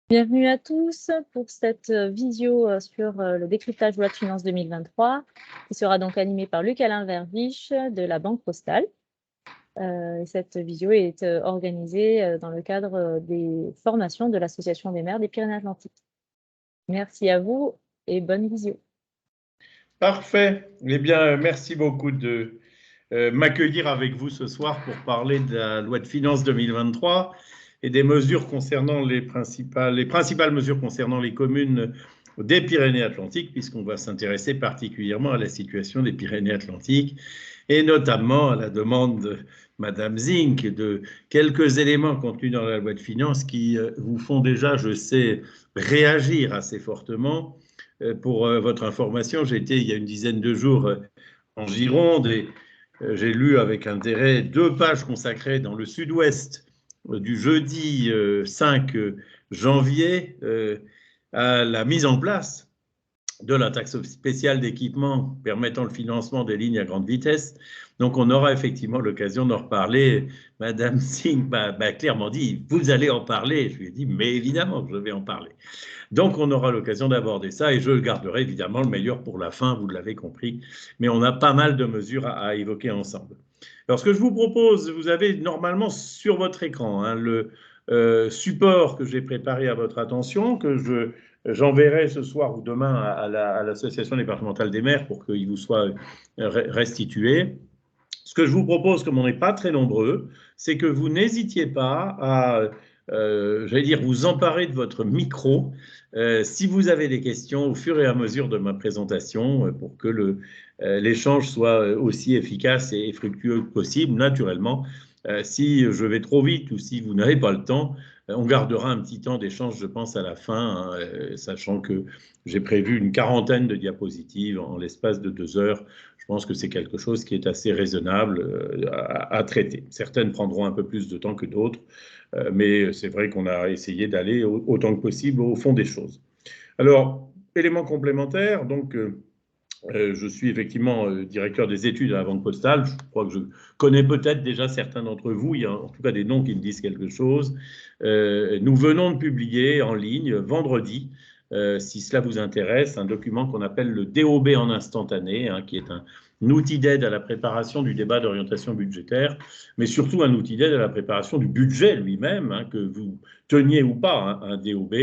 Bienvenue à tous pour cette visio sur le décryptage loi de finances 2023 qui sera donc animée par Luc-Alain Verviche de la Banque Postale. Cette visio est organisée dans le cadre des formations de l'Association des maires des Pyrénées-Atlantiques. Merci à vous et bonne visio. Parfait. Eh bien, merci beaucoup de m'accueillir avec vous ce soir pour parler de la loi de finances 2023 et des mesures concernant les principales mesures concernant les communes des Pyrénées-Atlantiques, puisqu'on va s'intéresser particulièrement à la situation des Pyrénées-Atlantiques et notamment à la demande de Madame Zink de quelques éléments contenus dans la loi de finances qui vous font déjà, je sais, réagir assez fortement. Pour votre information, j'ai été il y a une dizaine de jours en Gironde et j'ai lu avec intérêt 2 pages consacrées dans le Sud-Ouest du jeudi 5 janvier à la mise en place de la taxe spéciale d'équipement permettant le financement des lignes à grande vitesse. Donc, on aura effectivement l'occasion d'en reparler. Madame Singh m'a clairement dit, vous allez en parler. Je lui ai dit, mais évidemment que je vais en parler. Donc, on aura l'occasion d'aborder ça et je garderai évidemment le meilleur pour la fin, vous l'avez compris. Mais on a pas mal de mesures à évoquer ensemble. Alors, ce que je vous propose, vous avez normalement sur votre écran le support que j'ai préparé à votre attention, que j'enverrai ce soir ou demain à l'association départementale des maires pour qu'il vous soit restitué. Ce que je vous propose, comme on n'est pas très nombreux, c'est que vous n'hésitiez pas à, j'allais dire, vous emparer de votre micro si vous avez des questions au fur et à mesure de ma présentation pour que l'échange soit aussi efficace et fructueux que possible. Naturellement, si je vais trop vite ou si vous n'avez pas le temps, on gardera un petit temps d'échange, je pense, à la fin, sachant que j'ai prévu une quarantaine de diapositives en l'espace de 2 heures. Je pense que c'est quelque chose qui est assez raisonnable à traiter. Certaines prendront un peu plus de temps que d'autres, mais c'est vrai qu'on a essayé d'aller autant que possible au fond des choses. Alors, élément complémentaire, donc je suis effectivement directeur des études à la Banque Postale. Je crois que je connais peut-être déjà certains d'entre vous. Il y a en tout cas des noms qui me disent quelque chose. Nous venons de publier en ligne vendredi, si cela vous intéresse, un document qu'on appelle le DOB en instantané, qui est un outil d'aide à la préparation du débat d'orientation budgétaire, mais surtout un outil d'aide à la préparation du budget lui-même, que vous teniez ou pas un DOB.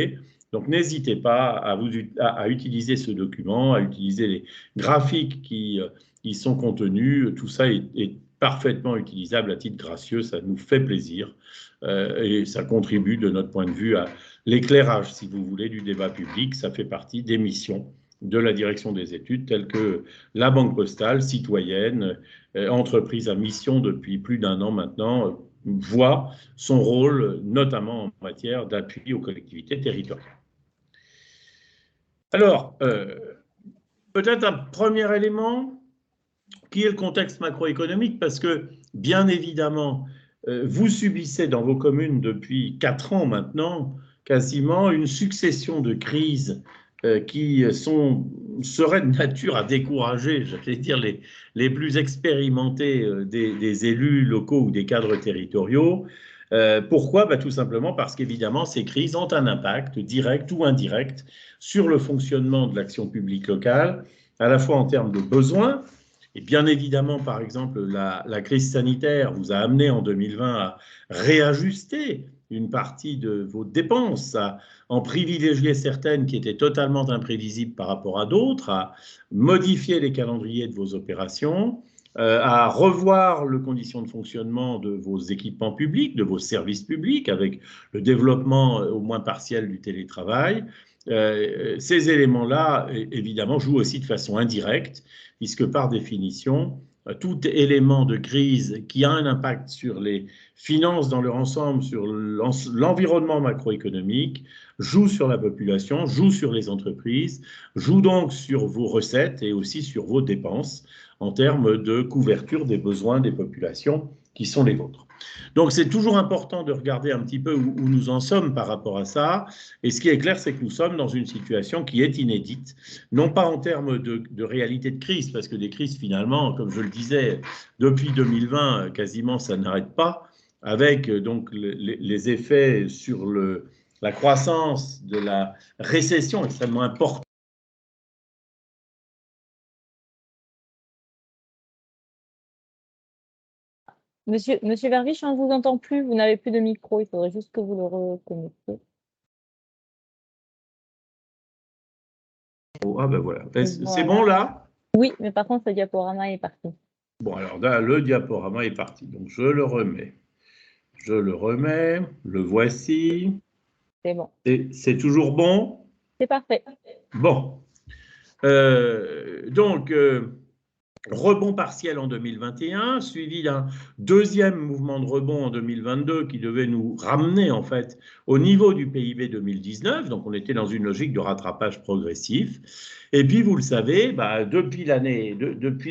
Donc n'hésitez pas à utiliser ce document, à utiliser les graphiques qui y sont contenus. Tout ça est parfaitement utilisable à titre gracieux, ça nous fait plaisir et ça contribue de notre point de vue à l'éclairage, si vous voulez, du débat public. Ça fait partie des missions de la direction des études, telles que la Banque Postale, citoyenne, entreprise à mission depuis plus d'1 an maintenant, voit son rôle, notamment en matière d'appui aux collectivités territoriales. Alors, peut-être un premier élément qui est le contexte macroéconomique, parce que, bien évidemment, vous subissez dans vos communes depuis 4 ans maintenant quasiment une succession de crises qui seraient de nature à décourager, j'allais dire, les plus expérimentés des élus locaux ou des cadres territoriaux. Pourquoi? Tout simplement parce qu'évidemment, ces crises ont un impact direct ou indirect sur le fonctionnement de l'action publique locale, à la fois en termes de besoins. Et bien évidemment, par exemple, la crise sanitaire vous a amené en 2020 à réajuster une partie de vos dépenses, à en privilégier certaines qui étaient totalement imprévisibles par rapport à d'autres, à modifier les calendriers de vos opérations, à revoir les conditions de fonctionnement de vos équipements publics, de vos services publics, avec le développement au moins partiel du télétravail. Ces éléments-là, évidemment, jouent aussi de façon indirecte, puisque par définition, tout élément de crise qui a un impact sur les finances dans leur ensemble, sur l'environnement macroéconomique, joue sur la population, joue sur les entreprises, joue donc sur vos recettes et aussi sur vos dépenses en termes de couverture des besoins des populations qui sont les vôtres. Donc c'est toujours important de regarder un petit peu où nous en sommes par rapport à ça. Et ce qui est clair, c'est que nous sommes dans une situation qui est inédite, non pas en termes de réalité de crise, parce que des crises finalement, comme je le disais, depuis 2020, quasiment ça n'arrête pas, avec donc les effets sur la croissance de la récession extrêmement importante. Monsieur Verviche, on ne vous entend plus, vous n'avez plus de micro, il faudrait juste que vous le reconnectiez. Oh, ah ben voilà, c'est Voilà. bon là? Oui, mais par contre, le diaporama est parti. Bon, alors là, le diaporama est parti, donc je le remets. Je le remets, le voici. C'est bon. C'est toujours bon? C'est parfait. Bon. Donc, rebond partiel en 2021, suivi d'un deuxième mouvement de rebond en 2022 qui devait nous ramener en fait au niveau du PIB 2019. Donc on était dans une logique de rattrapage progressif. Et puis vous le savez, depuis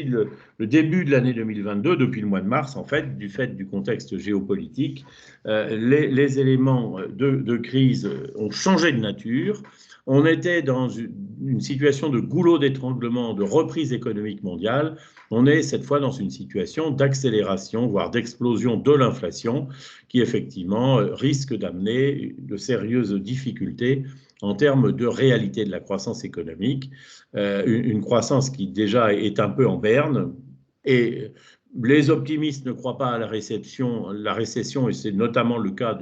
le début de l'année 2022, depuis le mois de mars en fait, du fait du contexte géopolitique, les éléments de crise ont changé de nature. On était dans une situation de goulot d'étranglement, de reprise économique mondiale. On est cette fois dans une situation d'accélération, voire d'explosion de l'inflation, qui effectivement risque d'amener de sérieuses difficultés en termes de réalité de la croissance économique. Une croissance qui déjà est un peu en berne. Et les optimistes ne croient pas à la récession, et c'est notamment le cas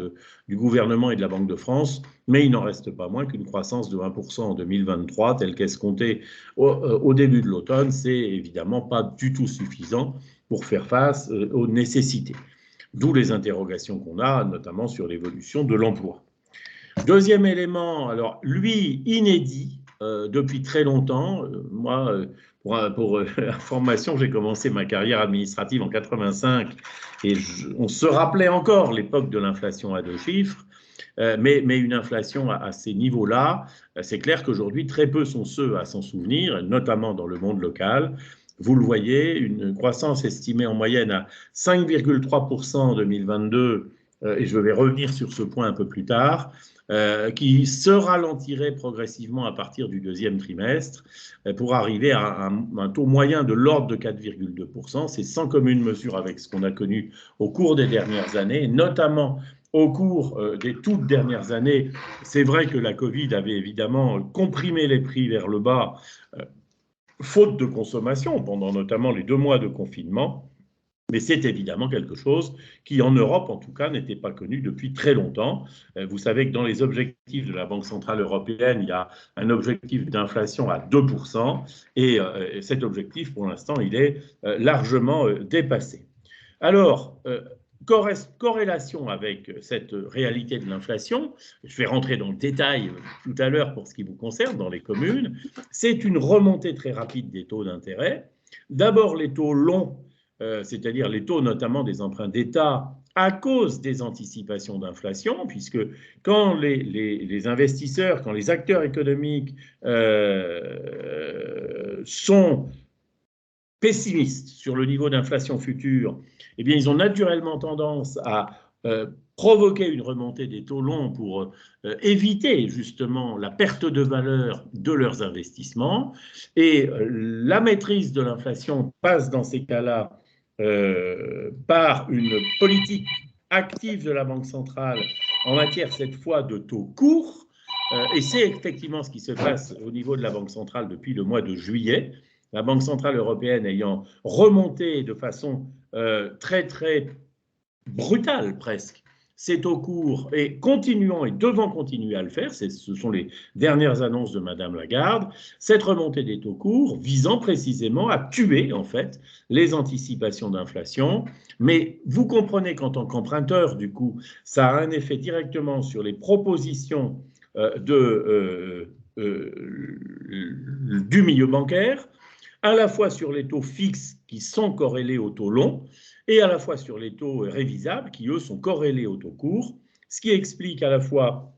du gouvernement et de la Banque de France, mais il n'en reste pas moins qu'une croissance de 1% en 2023, telle qu'escomptée au début de l'automne, c'est évidemment pas du tout suffisant pour faire face aux nécessités. D'où les interrogations qu'on a, notamment sur l'évolution de l'emploi. Deuxième élément, alors lui, inédit depuis très longtemps. Moi, pour information, j'ai commencé ma carrière administrative en 85 et on se rappelait encore l'époque de l'inflation à 2 chiffres. Mais une inflation à ces niveaux-là, c'est clair qu'aujourd'hui, très peu sont ceux à s'en souvenir, notamment dans le monde local. Vous le voyez, une croissance estimée en moyenne à 5,3% en 2022, et je vais revenir sur ce point un peu plus tard, qui se ralentirait progressivement à partir du deuxième trimestre pour arriver à un taux moyen de l'ordre de 4,2%. C'est sans commune mesure avec ce qu'on a connu au cours des dernières années, notamment au cours des toutes dernières années. C'est vrai que la Covid avait évidemment comprimé les prix vers le bas, faute de consommation, pendant notamment les 2 mois de confinement. Mais c'est évidemment quelque chose qui, en Europe en tout cas, n'était pas connu depuis très longtemps. Vous savez que dans les objectifs de la Banque centrale européenne, il y a un objectif d'inflation à 2%, et cet objectif, pour l'instant, il est largement dépassé. Alors, corrélation avec cette réalité de l'inflation, je vais rentrer dans le détail tout à l'heure pour ce qui vous concerne dans les communes, c'est une remontée très rapide des taux d'intérêt. D'abord les taux longs, c'est-à-dire les taux notamment des emprunts d'État à cause des anticipations d'inflation, puisque quand les investisseurs, quand les acteurs économiques sont pessimistes sur le niveau d'inflation future, eh bien, ils ont naturellement tendance à provoquer une remontée des taux longs pour éviter justement la perte de valeur de leurs investissements. Et la maîtrise de l'inflation passe dans ces cas-là par une politique active de la Banque centrale en matière cette fois de taux courts. Et c'est effectivement ce qui se passe au niveau de la Banque centrale depuis le mois de juillet. La Banque centrale européenne ayant remonté de façon très très brutale presque ses taux courts et continuant et devant continuer à le faire, ce sont les dernières annonces de Madame Lagarde, cette remontée des taux courts visant précisément à tuer en fait les anticipations d'inflation. Mais vous comprenez qu'en tant qu'emprunteur, du coup, ça a un effet directement sur les propositions du milieu bancaire, à la fois sur les taux fixes qui sont corrélés aux taux longs et à la fois sur les taux révisables qui, eux, sont corrélés aux taux courts, ce qui explique à la fois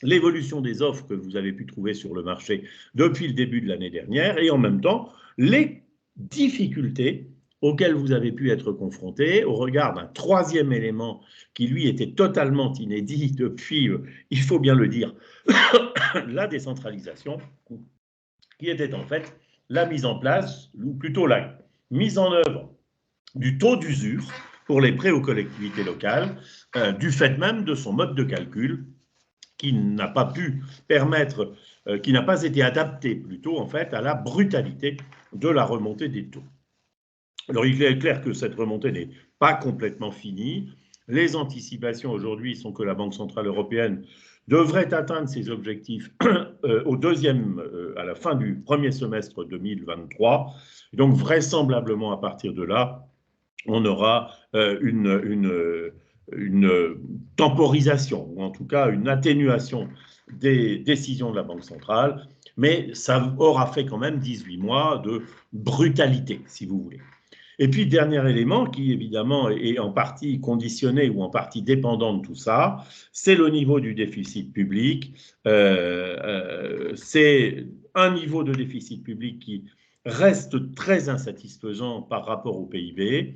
l'évolution des offres que vous avez pu trouver sur le marché depuis le début de l'année dernière et en même temps les difficultés auxquelles vous avez pu être confrontés au regard d'un troisième élément qui, lui, était totalement inédit depuis, il faut bien le dire, la décentralisation, qui était en fait la mise en place, ou plutôt la mise en œuvre du taux d'usure pour les prêts aux collectivités locales, du fait même de son mode de calcul qui n'a pas pu permettre, qui n'a pas été adapté plutôt en fait à la brutalité de la remontée des taux. Alors il est clair que cette remontée n'est pas complètement finie. Les anticipations aujourd'hui sont que la Banque centrale européenne devrait atteindre ses objectifs à la fin du premier semestre 2023. Donc vraisemblablement à partir de là, on aura une temporisation, ou en tout cas une atténuation des décisions de la Banque centrale, mais ça aura fait quand même 18 mois de brutalité, si vous voulez. Et puis, dernier élément qui, évidemment, est en partie conditionné ou en partie dépendant de tout ça, c'est le niveau du déficit public. C'est un niveau de déficit public qui reste très insatisfaisant par rapport au PIB.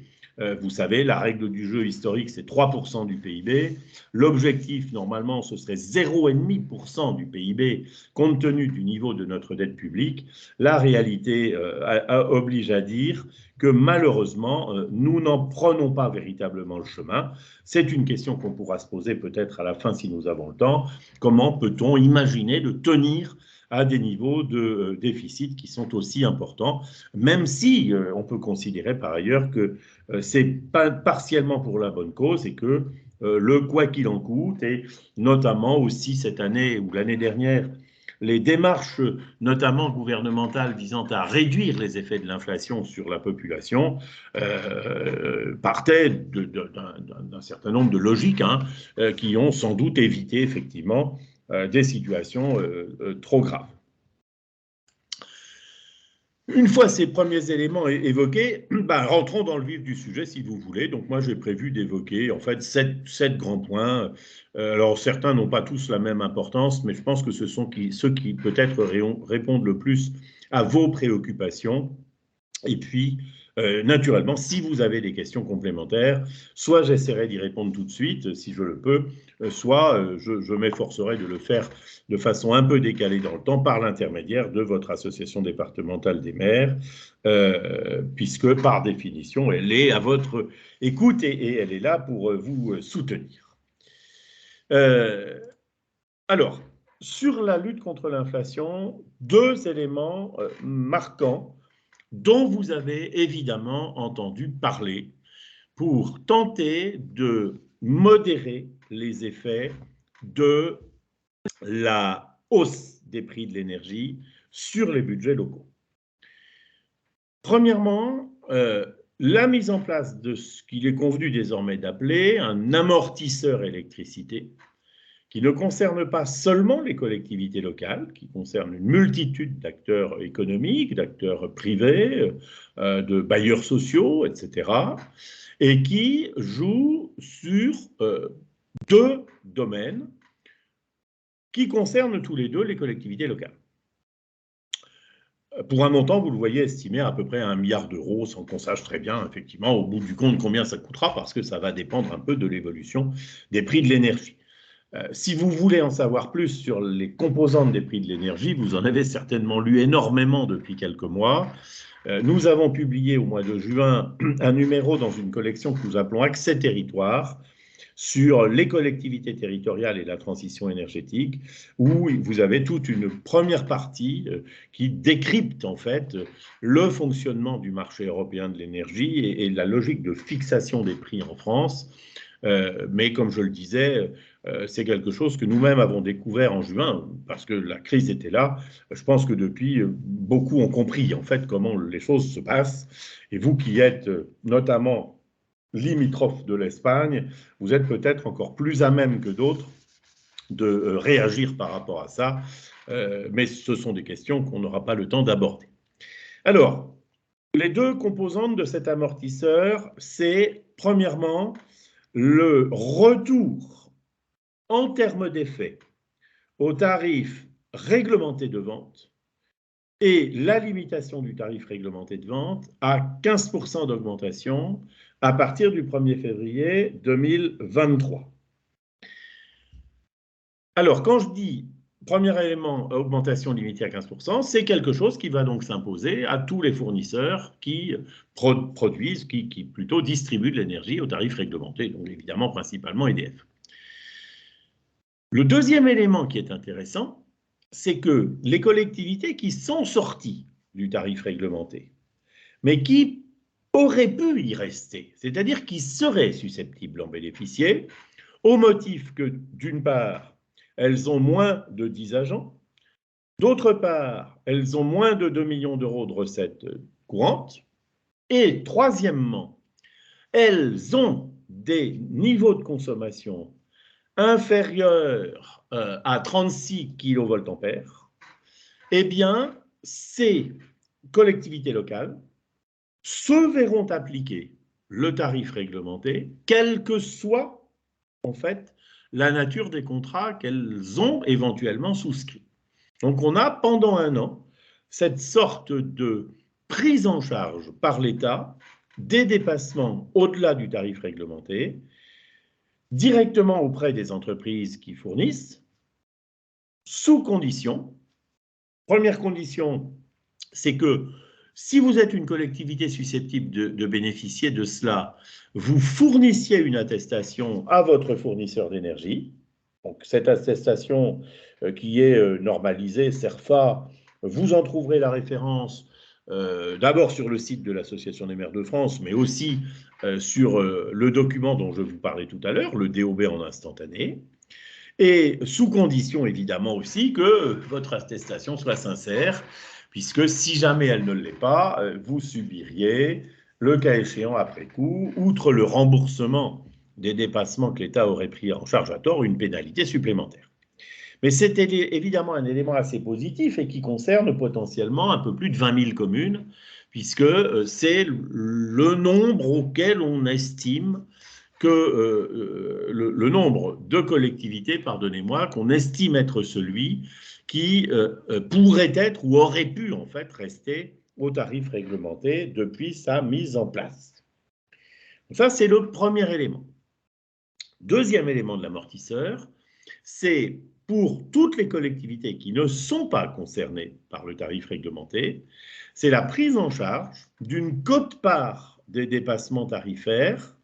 Vous savez, la règle du jeu historique, c'est 3% du PIB. L'objectif, normalement, ce serait 0,5% du PIB, compte tenu du niveau de notre dette publique. La réalité oblige à dire que malheureusement, nous n'en prenons pas véritablement le chemin. C'est une question qu'on pourra se poser peut-être à la fin si nous avons le temps. Comment peut-on imaginer de tenir à des niveaux de déficit qui sont aussi importants, même si on peut considérer par ailleurs que c'est partiellement pour la bonne cause et que le quoi qu'il en coûte, et notamment aussi cette année ou l'année dernière, les démarches, notamment gouvernementales, visant à réduire les effets de l'inflation sur la population, partaient d'un certain nombre de logiques qui ont sans doute évité effectivement des situations trop graves. Une fois ces premiers éléments évoqués, rentrons dans le vif du sujet si vous voulez. Donc moi j'ai prévu d'évoquer en fait sept grands points. Alors certains n'ont pas tous la même importance, mais je pense que ce sont ceux qui peut-être répondent le plus à vos préoccupations. Et puis, naturellement, si vous avez des questions complémentaires, soit j'essaierai d'y répondre tout de suite, si je le peux, soit je m'efforcerai de le faire de façon un peu décalée dans le temps par l'intermédiaire de votre association départementale des maires, puisque par définition, elle est à votre écoute et elle est là pour vous soutenir. Alors, sur la lutte contre l'inflation, deux éléments marquants dont vous avez évidemment entendu parler pour tenter de modérer les effets de la hausse des prix de l'énergie sur les budgets locaux. Premièrement, la mise en place de ce qu'il est convenu désormais d'appeler un amortisseur électricité, qui ne concerne pas seulement les collectivités locales, qui concerne une multitude d'acteurs économiques, d'acteurs privés, de bailleurs sociaux, etc., et qui joue sur deux domaines qui concernent tous les deux les collectivités locales. Pour un montant, vous le voyez, estimé à peu près à 1 milliard d'euros, sans qu'on sache très bien, effectivement, au bout du compte, combien ça coûtera, parce que ça va dépendre un peu de l'évolution des prix de l'énergie. Si vous voulez en savoir plus sur les composantes des prix de l'énergie, vous en avez certainement lu énormément depuis quelques mois. Nous avons publié au mois de juin un numéro dans une collection que nous appelons Accès Territoire sur les collectivités territoriales et la transition énergétique, où vous avez toute une première partie qui décrypte en fait le fonctionnement du marché européen de l'énergie et la logique de fixation des prix en France. Mais comme je le disais, c'est quelque chose que nous-mêmes avons découvert en juin, parce que la crise était là. Je pense que depuis, beaucoup ont compris en fait comment les choses se passent. Et vous qui êtes notamment limitrophes de l'Espagne, vous êtes peut-être encore plus à même que d'autres de réagir par rapport à ça. Mais ce sont des questions qu'on n'aura pas le temps d'aborder. Alors, les deux composantes de cet amortisseur, c'est premièrement le retour en termes d'effet au tarif réglementé de vente et la limitation du tarif réglementé de vente à 15% d'augmentation à partir du 1er février 2023. Alors, quand je dis premier élément, augmentation limitée à 15%, c'est quelque chose qui va donc s'imposer à tous les fournisseurs qui produisent, qui plutôt distribuent de l'énergie au tarif réglementé, donc évidemment principalement EDF. Le deuxième élément qui est intéressant, c'est que les collectivités qui sont sorties du tarif réglementé, mais qui auraient pu y rester, c'est-à-dire qui seraient susceptibles d'en bénéficier, au motif que, d'une part, elles ont moins de 10 agents, d'autre part, elles ont moins de 2 millions d'euros de recettes courantes, et troisièmement, elles ont des niveaux de consommation inférieurs à 36 kVA, eh bien, ces collectivités locales se verront appliquer le tarif réglementé, quelle que soit en fait la nature des contrats qu'elles ont éventuellement souscrits. Donc on a pendant un an cette sorte de prise en charge par l'État des dépassements au-delà du tarif réglementé, directement auprès des entreprises qui fournissent, sous condition. Première condition, c'est que si vous êtes une collectivité susceptible de bénéficier de cela, vous fournissiez une attestation à votre fournisseur d'énergie. Donc cette attestation qui est normalisée, CERFA, vous en trouverez la référence d'abord sur le site de l'Association des maires de France, mais aussi sur le document dont je vous parlais tout à l'heure, le DOB en instantané. Et sous condition évidemment aussi que votre attestation soit sincère, puisque si jamais elle ne l'est pas, vous subiriez, le cas échéant après coup, outre le remboursement des dépassements que l'État aurait pris en charge à tort, une pénalité supplémentaire. Mais c'est évidemment un élément assez positif et qui concerne potentiellement un peu plus de 20 000 communes, puisque c'est le nombre auquel on estime que le nombre de collectivités, pardonnez-moi, qu'on estime être celui qui pourrait être ou aurait pu en fait rester au tarif réglementé depuis sa mise en place. Ça, c'est le premier élément. Deuxième élément de l'amortisseur, c'est pour toutes les collectivités qui ne sont pas concernées par le tarif réglementé, c'est la prise en charge d'une quote-part des dépassements tarifaires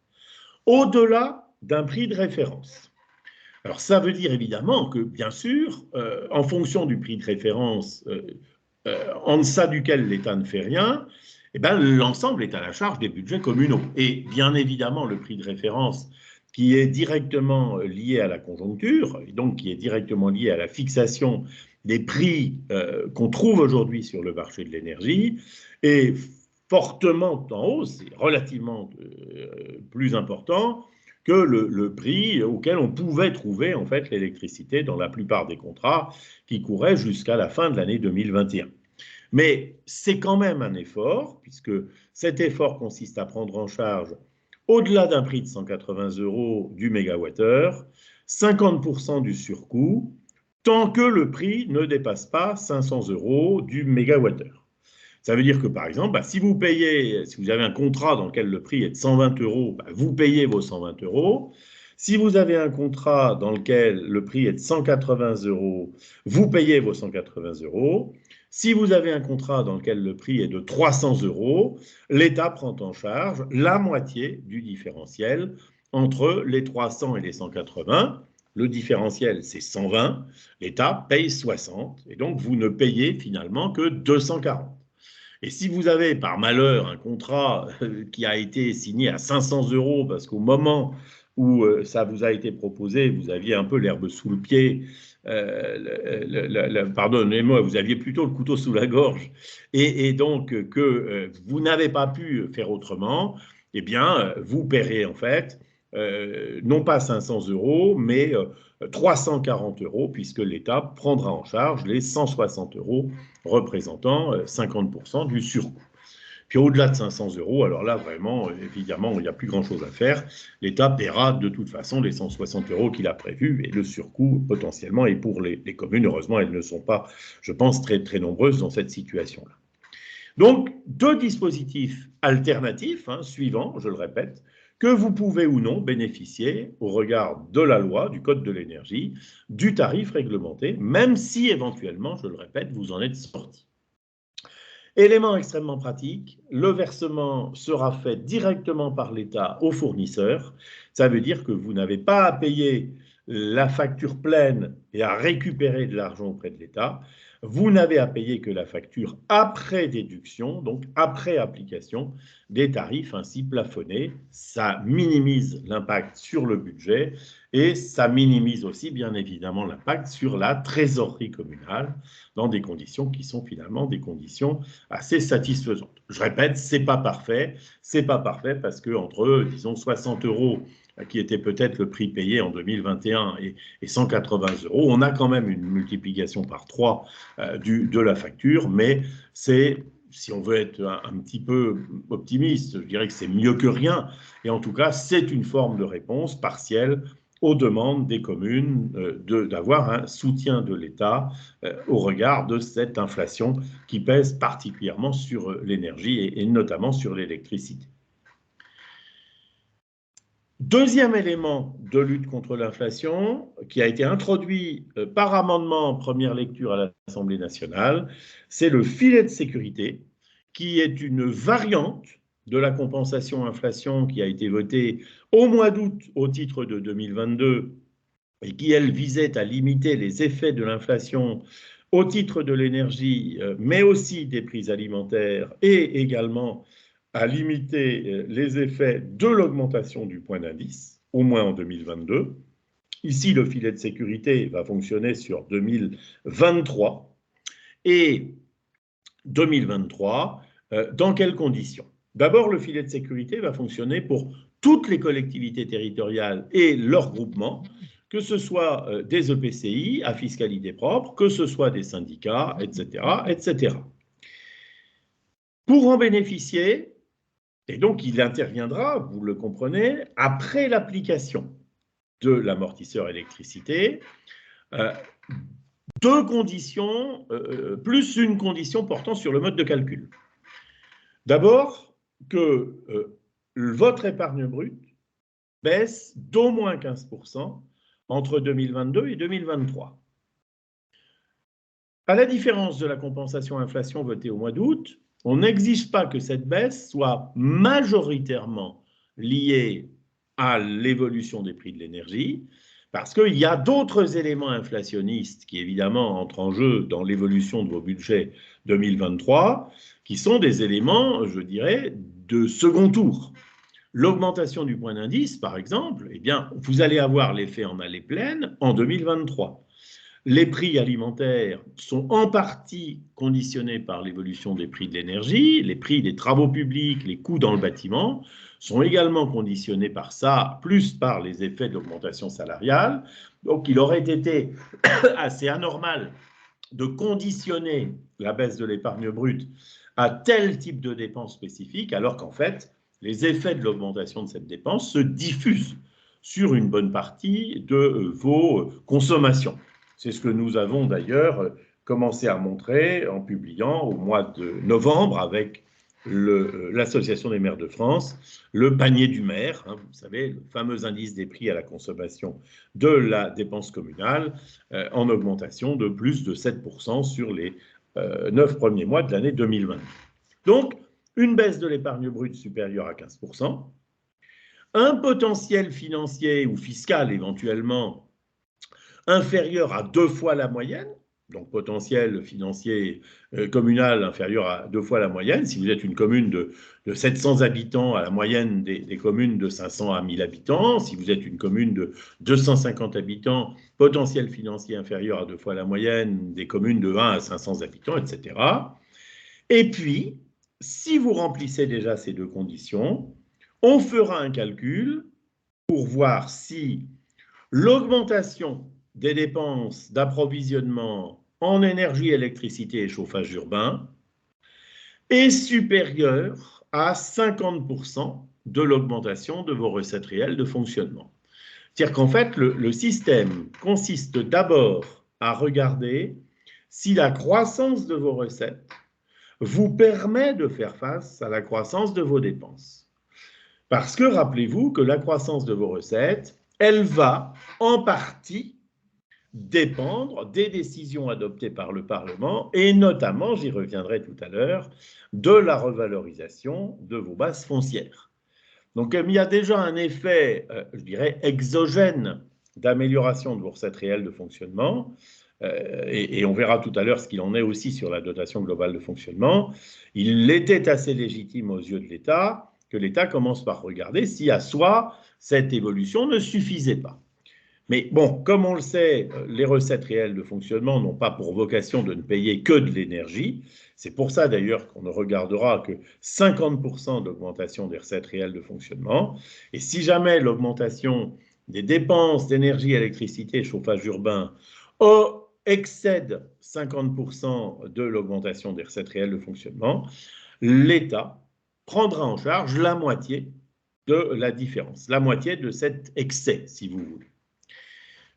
au-delà d'un prix de référence. Alors ça veut dire évidemment que, bien sûr, en fonction du prix de référence en deçà duquel l'État ne fait rien, eh ben, l'ensemble est à la charge des budgets communaux. Et bien évidemment, le prix de référence qui est directement lié à la conjoncture, et donc qui est directement lié à la fixation des prix qu'on trouve aujourd'hui sur le marché de l'énergie, est fortement en hausse, et relativement plus important que le prix auquel on pouvait trouver en fait l'électricité dans la plupart des contrats qui couraient jusqu'à la fin de l'année 2021. Mais c'est quand même un effort, puisque cet effort consiste à prendre en charge, au-delà d'un prix de 180 € du mégawattheure, 50% du surcoût, tant que le prix ne dépasse pas 500 € du mégawattheure. Ça veut dire que, par exemple, si vous avez un contrat dans lequel le prix est de 120 €, vous payez vos 120 €. Si vous avez un contrat dans lequel le prix est de 180 €, vous payez vos 180 €. Si vous avez un contrat dans lequel le prix est de 300 €, l'État prend en charge la moitié du différentiel entre les 300 et les 180. Le différentiel, c'est 120. L'État paye 60. Et donc, vous ne payez finalement que 240. Et si vous avez par malheur un contrat qui a été signé à 500 € parce qu'au moment où ça vous a été proposé, vous aviez un peu l'herbe sous le pied, pardonnez-moi, vous aviez plutôt le couteau sous la gorge, et donc que vous n'avez pas pu faire autrement, eh bien, vous paierez en fait non pas 500 €, mais 340 €, puisque l'État prendra en charge les 160 € représentant 50% du surcoût. Puis au-delà de 500 €, alors là, vraiment, évidemment, il n'y a plus grand-chose à faire. L'État paiera de toute façon les 160 € qu'il a prévus, et le surcoût, potentiellement, est pour les communes. Heureusement, elles ne sont pas, je pense, très, très nombreuses dans cette situation-là. Donc, deux dispositifs alternatifs, suivants, je le répète, que vous pouvez ou non bénéficier, au regard de la loi, du Code de l'énergie, du tarif réglementé, même si éventuellement, je le répète, vous en êtes sorti. Élément extrêmement pratique, le versement sera fait directement par l'État au fournisseur. Ça veut dire que vous n'avez pas à payer la facture pleine et à récupérer de l'argent auprès de l'État. Vous n'avez à payer que la facture après déduction, donc après application des tarifs ainsi plafonnés. Ça minimise l'impact sur le budget et ça minimise aussi bien évidemment l'impact sur la trésorerie communale dans des conditions qui sont finalement des conditions assez satisfaisantes. Je répète, c'est pas parfait parce que entre, disons, 60 € qui était peut-être le prix payé en 2021 et 180 €, on a quand même une multiplication par 3 de la facture, mais c'est, si on veut être un petit peu optimiste, je dirais que c'est mieux que rien, et en tout cas, c'est une forme de réponse partielle aux demandes des communes d'avoir un soutien de l'État au regard de cette inflation qui pèse particulièrement sur l'énergie et notamment sur l'électricité. Deuxième élément de lutte contre l'inflation qui a été introduit par amendement en première lecture à l'Assemblée nationale, c'est le filet de sécurité qui est une variante de la compensation inflation qui a été votée au mois d'août au titre de 2022 et qui, elle, visait à limiter les effets de l'inflation au titre de l'énergie, mais aussi des prix alimentaires et également à limiter les effets de l'augmentation du point d'indice, au moins en 2022. Ici, le filet de sécurité va fonctionner sur 2023. Et 2023, dans quelles conditions? D'abord, le filet de sécurité va fonctionner pour toutes les collectivités territoriales et leurs groupements, que ce soit des EPCI à fiscalité propre, que ce soit des syndicats, etc., etc. Pour en bénéficier, et donc il interviendra, vous le comprenez, après l'application de l'amortisseur électricité, deux conditions, plus une condition portant sur le mode de calcul. D'abord, que votre épargne brute baisse d'au moins 15% entre 2022 et 2023. À la différence de la compensation inflation votée au mois d'août, on n'exige pas que cette baisse soit majoritairement liée à l'évolution des prix de l'énergie, parce qu'il y a d'autres éléments inflationnistes qui, évidemment, entrent en jeu dans l'évolution de vos budgets 2023, qui sont des éléments, je dirais, de second tour. L'augmentation du point d'indice, par exemple, eh bien, vous allez avoir l'effet en allée pleine en 2023. Les prix alimentaires sont en partie conditionnés par l'évolution des prix de l'énergie, les prix des travaux publics, les coûts dans le bâtiment sont également conditionnés par ça, plus par les effets de l'augmentation salariale. Donc il aurait été assez anormal de conditionner la baisse de l'épargne brute à tel type de dépenses spécifiques, alors qu'en fait, les effets de l'augmentation de cette dépense se diffusent sur une bonne partie de vos consommations. C'est ce que nous avons d'ailleurs commencé à montrer en publiant au mois de novembre avec l'Association des maires de France, le panier du maire, hein, vous savez, le fameux indice des prix à la consommation de la dépense communale, en augmentation de plus de 7% sur les 9 premiers mois de l'année 2020. Donc, une baisse de l'épargne brute supérieure à 15%, un potentiel financier ou fiscal éventuellement inférieur à 2 fois la moyenne, donc potentiel financier communal inférieur à 2 fois la moyenne. Si vous êtes une commune de 700 habitants à la moyenne des communes de 500 à 1000 habitants, si vous êtes une commune de 250 habitants, potentiel financier inférieur à 2 fois la moyenne des communes de 1 à 500 habitants, etc. Et puis, si vous remplissez déjà ces deux conditions, on fera un calcul pour voir si l'augmentation des dépenses d'approvisionnement en énergie, électricité et chauffage urbain est supérieure à 50% de l'augmentation de vos recettes réelles de fonctionnement. C'est-à-dire qu'en fait, le système consiste d'abord à regarder si la croissance de vos recettes vous permet de faire face à la croissance de vos dépenses. Parce que rappelez-vous que la croissance de vos recettes, elle va en partie dépendre des décisions adoptées par le Parlement et notamment, j'y reviendrai tout à l'heure, de la revalorisation de vos bases foncières. Donc, il y a déjà un effet, je dirais, exogène d'amélioration de vos recettes réelles de fonctionnement, et on verra tout à l'heure ce qu'il en est aussi sur la dotation globale de fonctionnement. Il était assez légitime aux yeux de l'État que l'État commence par regarder si à soi, cette évolution ne suffisait pas. Mais bon, comme on le sait, les recettes réelles de fonctionnement n'ont pas pour vocation de ne payer que de l'énergie. C'est pour ça d'ailleurs qu'on ne regardera que 50% d'augmentation des recettes réelles de fonctionnement. Et si jamais l'augmentation des dépenses d'énergie, électricité, chauffage urbain excède 50% de l'augmentation des recettes réelles de fonctionnement, l'État prendra en charge la moitié de la différence, la moitié de cet excès, si vous voulez.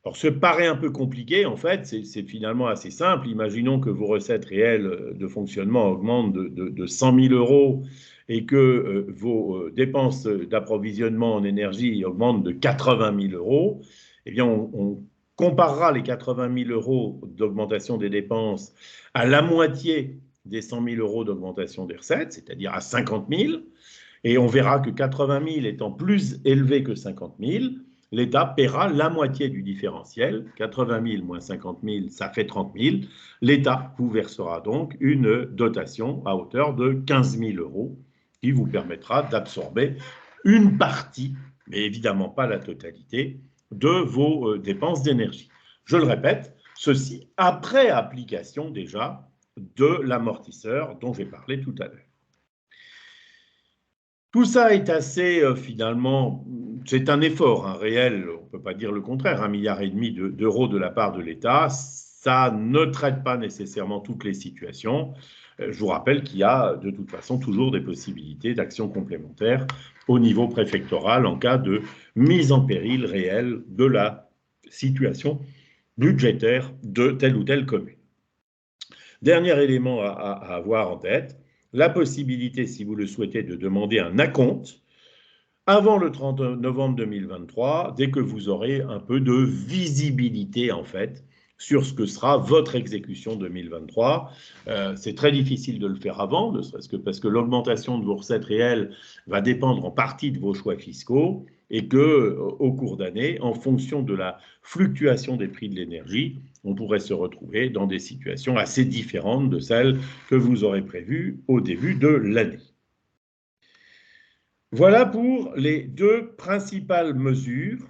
Alors, ce paraît un peu compliqué, en fait, c'est finalement assez simple. Imaginons que vos recettes réelles de fonctionnement augmentent de 100 000 euros et que vos dépenses d'approvisionnement en énergie augmentent de 80 000 euros. Eh bien, on comparera les 80 000 euros d'augmentation des dépenses à la moitié des 100 000 euros d'augmentation des recettes, c'est-à-dire à 50 000, et on verra que 80 000 étant plus élevé que 50 000, l'État paiera la moitié du différentiel. 80 000 moins 50 000, ça fait 30 000. L'État vous versera donc une dotation à hauteur de 15 000 euros qui vous permettra d'absorber une partie, mais évidemment pas la totalité, de vos dépenses d'énergie. Je le répète, ceci après application déjà de l'amortisseur dont j'ai parlé tout à l'heure. Tout ça est assez, finalement, c'est un effort réel, on ne peut pas dire le contraire, 1,5 milliard d'euros de la part de l'État. Ça ne traite pas nécessairement toutes les situations. Je vous rappelle qu'il y a de toute façon toujours des possibilités d'action complémentaires au niveau préfectoral en cas de mise en péril réelle de la situation budgétaire de telle ou telle commune. Dernier élément à avoir en tête, la possibilité, si vous le souhaitez, de demander un acompte avant le 30 novembre 2023, dès que vous aurez un peu de visibilité, en fait, sur ce que sera votre exécution 2023. C'est très difficile de le faire avant, ne serait-ce que parce que l'augmentation de vos recettes réelles va dépendre en partie de vos choix fiscaux et que, au cours d'année, en fonction de la fluctuation des prix de l'énergie, on pourrait se retrouver dans des situations assez différentes de celles que vous aurez prévues au début de l'année. Voilà pour les deux principales mesures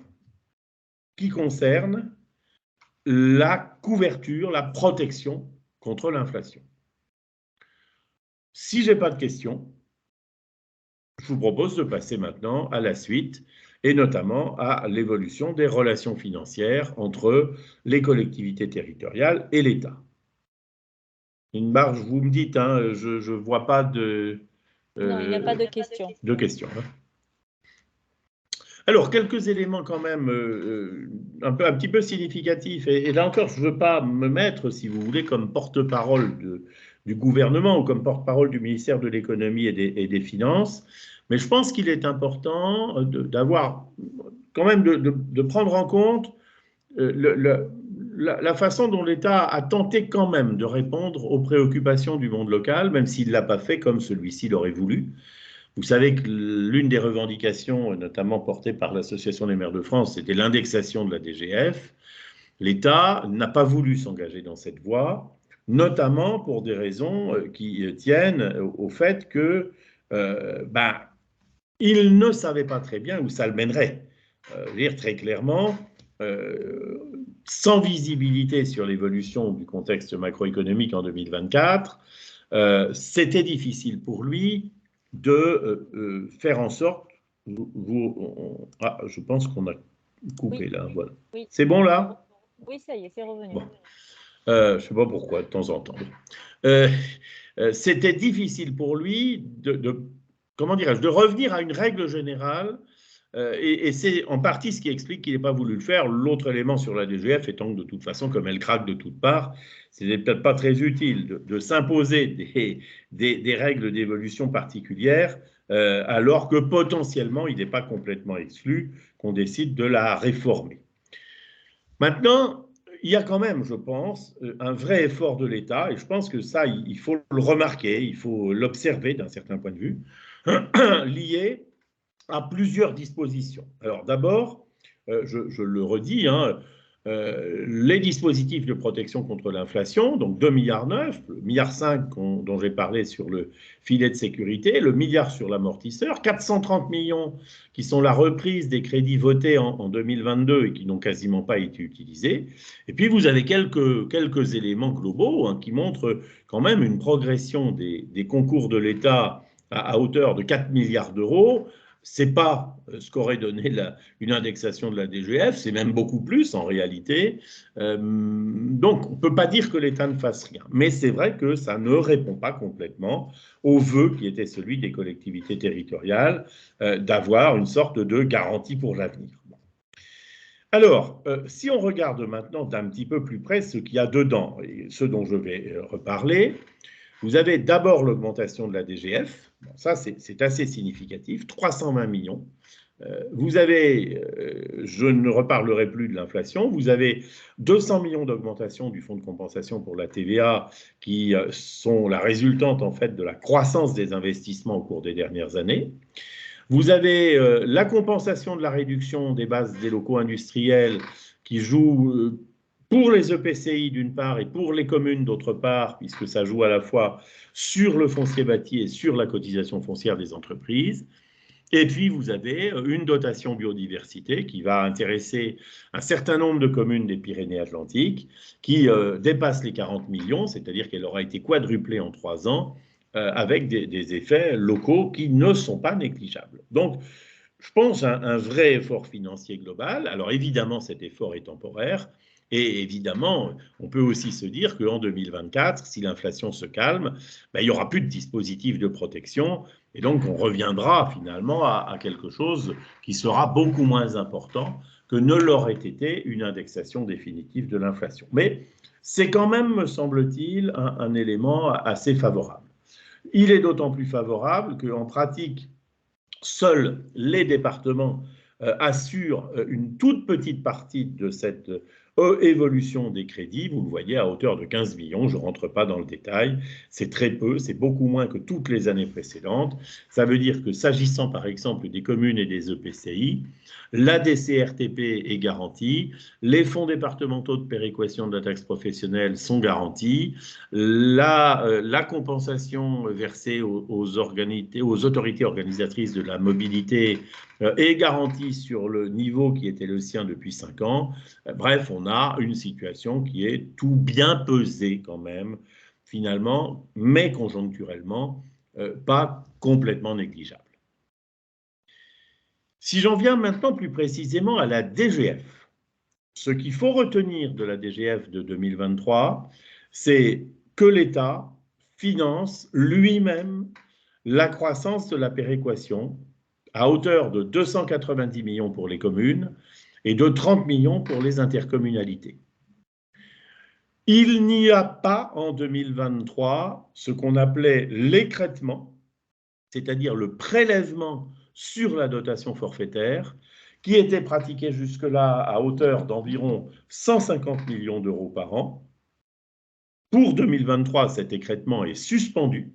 qui concernent la couverture, la protection contre l'inflation. Si je n'ai pas de questions, je vous propose de passer maintenant à la suite et notamment à l'évolution des relations financières entre les collectivités territoriales et l'État. Une marge, vous me dites, hein, je ne vois pas de... non, il n'y a pas de questions. De questions. Hein. Alors, quelques éléments quand même un petit peu significatifs. Et là encore, je ne veux pas me mettre, si vous voulez, comme porte-parole du gouvernement ou comme porte-parole du ministère de l'économie et des finances. Mais je pense qu'il est important d'avoir quand même de prendre en compte la façon dont l'État a tenté quand même de répondre aux préoccupations du monde local, même s'il ne l'a pas fait comme celui-ci l'aurait voulu. Vous savez que l'une des revendications, notamment portée par l'Association des maires de France, c'était l'indexation de la DGF. L'État n'a pas voulu s'engager dans cette voie, notamment pour des raisons qui tiennent au fait que il ne savait pas très bien où ça le mènerait. Dire très clairement, sans visibilité sur l'évolution du contexte macroéconomique en 2024, c'était difficile pour lui de faire en sorte. Je pense qu'on a coupé là. Voilà. Oui. C'est bon là? Oui, ça y est, c'est revenu. Bon. Je ne sais pas pourquoi, de temps en temps. C'était difficile pour lui comment dirais-je, de revenir à une règle générale. Et c'est en partie ce qui explique qu'il n'ait pas voulu le faire. L'autre élément sur la DGF étant que de toute façon, comme elle craque de toutes parts, ce n'est peut-être pas très utile de s'imposer des règles d'évolution particulières alors que potentiellement, il n'est pas complètement exclu qu'on décide de la réformer. Maintenant, il y a quand même, je pense, un vrai effort de l'État, et je pense que ça, il faut le remarquer, il faut l'observer d'un certain point de vue, lié à plusieurs dispositions. Alors d'abord, je le redis, hein, les dispositifs de protection contre l'inflation, donc 2,9 milliards, le 1,5 milliard dont j'ai parlé sur le filet de sécurité, le milliard sur l'amortisseur, 430 millions qui sont la reprise des crédits votés en 2022 et qui n'ont quasiment pas été utilisés. Et puis vous avez quelques éléments globaux, hein, qui montrent quand même une progression des concours de l'État à hauteur de 4 milliards d'euros. Ce n'est pas ce qu'aurait donné une indexation de la DGF, c'est même beaucoup plus en réalité. Donc, on ne peut pas dire que l'État ne fasse rien. Mais c'est vrai que ça ne répond pas complètement au vœu qui était celui des collectivités territoriales d'avoir une sorte de garantie pour l'avenir. Alors, si on regarde maintenant d'un petit peu plus près ce qu'il y a dedans, et ce dont je vais reparler, vous avez d'abord l'augmentation de la DGF. Bon, ça, c'est assez significatif, 320 millions. Vous avez, je ne reparlerai plus de l'inflation, vous avez 200 millions d'augmentation du fonds de compensation pour la TVA qui sont la résultante en fait de la croissance des investissements au cours des dernières années. Vous avez la compensation de la réduction des bases des locaux industriels qui joue pour les EPCI d'une part et pour les communes d'autre part, puisque ça joue à la fois sur le foncier bâti et sur la cotisation foncière des entreprises. Et puis, vous avez une dotation biodiversité qui va intéresser un certain nombre de communes des Pyrénées-Atlantiques, qui dépasse les 40 millions, c'est-à-dire qu'elle aura été quadruplée en 3 ans, avec des effets locaux qui ne sont pas négligeables. Donc, je pense à un vrai effort financier global. Alors, évidemment, cet effort est temporaire. Et évidemment, on peut aussi se dire qu'en 2024, si l'inflation se calme, ben, il n'y aura plus de dispositifs de protection. Et donc, on reviendra finalement à quelque chose qui sera beaucoup moins important que ne l'aurait été une indexation définitive de l'inflation. Mais c'est quand même, me semble-t-il, un élément assez favorable. Il est d'autant plus favorable qu'en pratique, seuls les départements assurent une toute petite partie de cette évolution des crédits. Vous le voyez à hauteur de 15 millions, je ne rentre pas dans le détail, c'est très peu, c'est beaucoup moins que toutes les années précédentes. Ça veut dire que s'agissant par exemple des communes et des EPCI, la DCRTP est garantie, les fonds départementaux de péréquation de la taxe professionnelle sont garantis, la compensation versée aux autorités organisatrices de la mobilité est garantie sur le niveau qui était le sien depuis 5 ans. Bref, on a une situation qui est tout bien pesée quand même, finalement, mais conjoncturellement, pas complètement négligeable. Si j'en viens maintenant plus précisément à la DGF, ce qu'il faut retenir de la DGF de 2023, c'est que l'État finance lui-même la croissance de la péréquation à hauteur de 290 millions pour les communes et de 30 millions pour les intercommunalités. Il n'y a pas en 2023 ce qu'on appelait l'écrêtement, c'est-à-dire le prélèvement sur la dotation forfaitaire, qui était pratiqué jusque-là à hauteur d'environ 150 millions d'euros par an. Pour 2023, cet écrêtement est suspendu,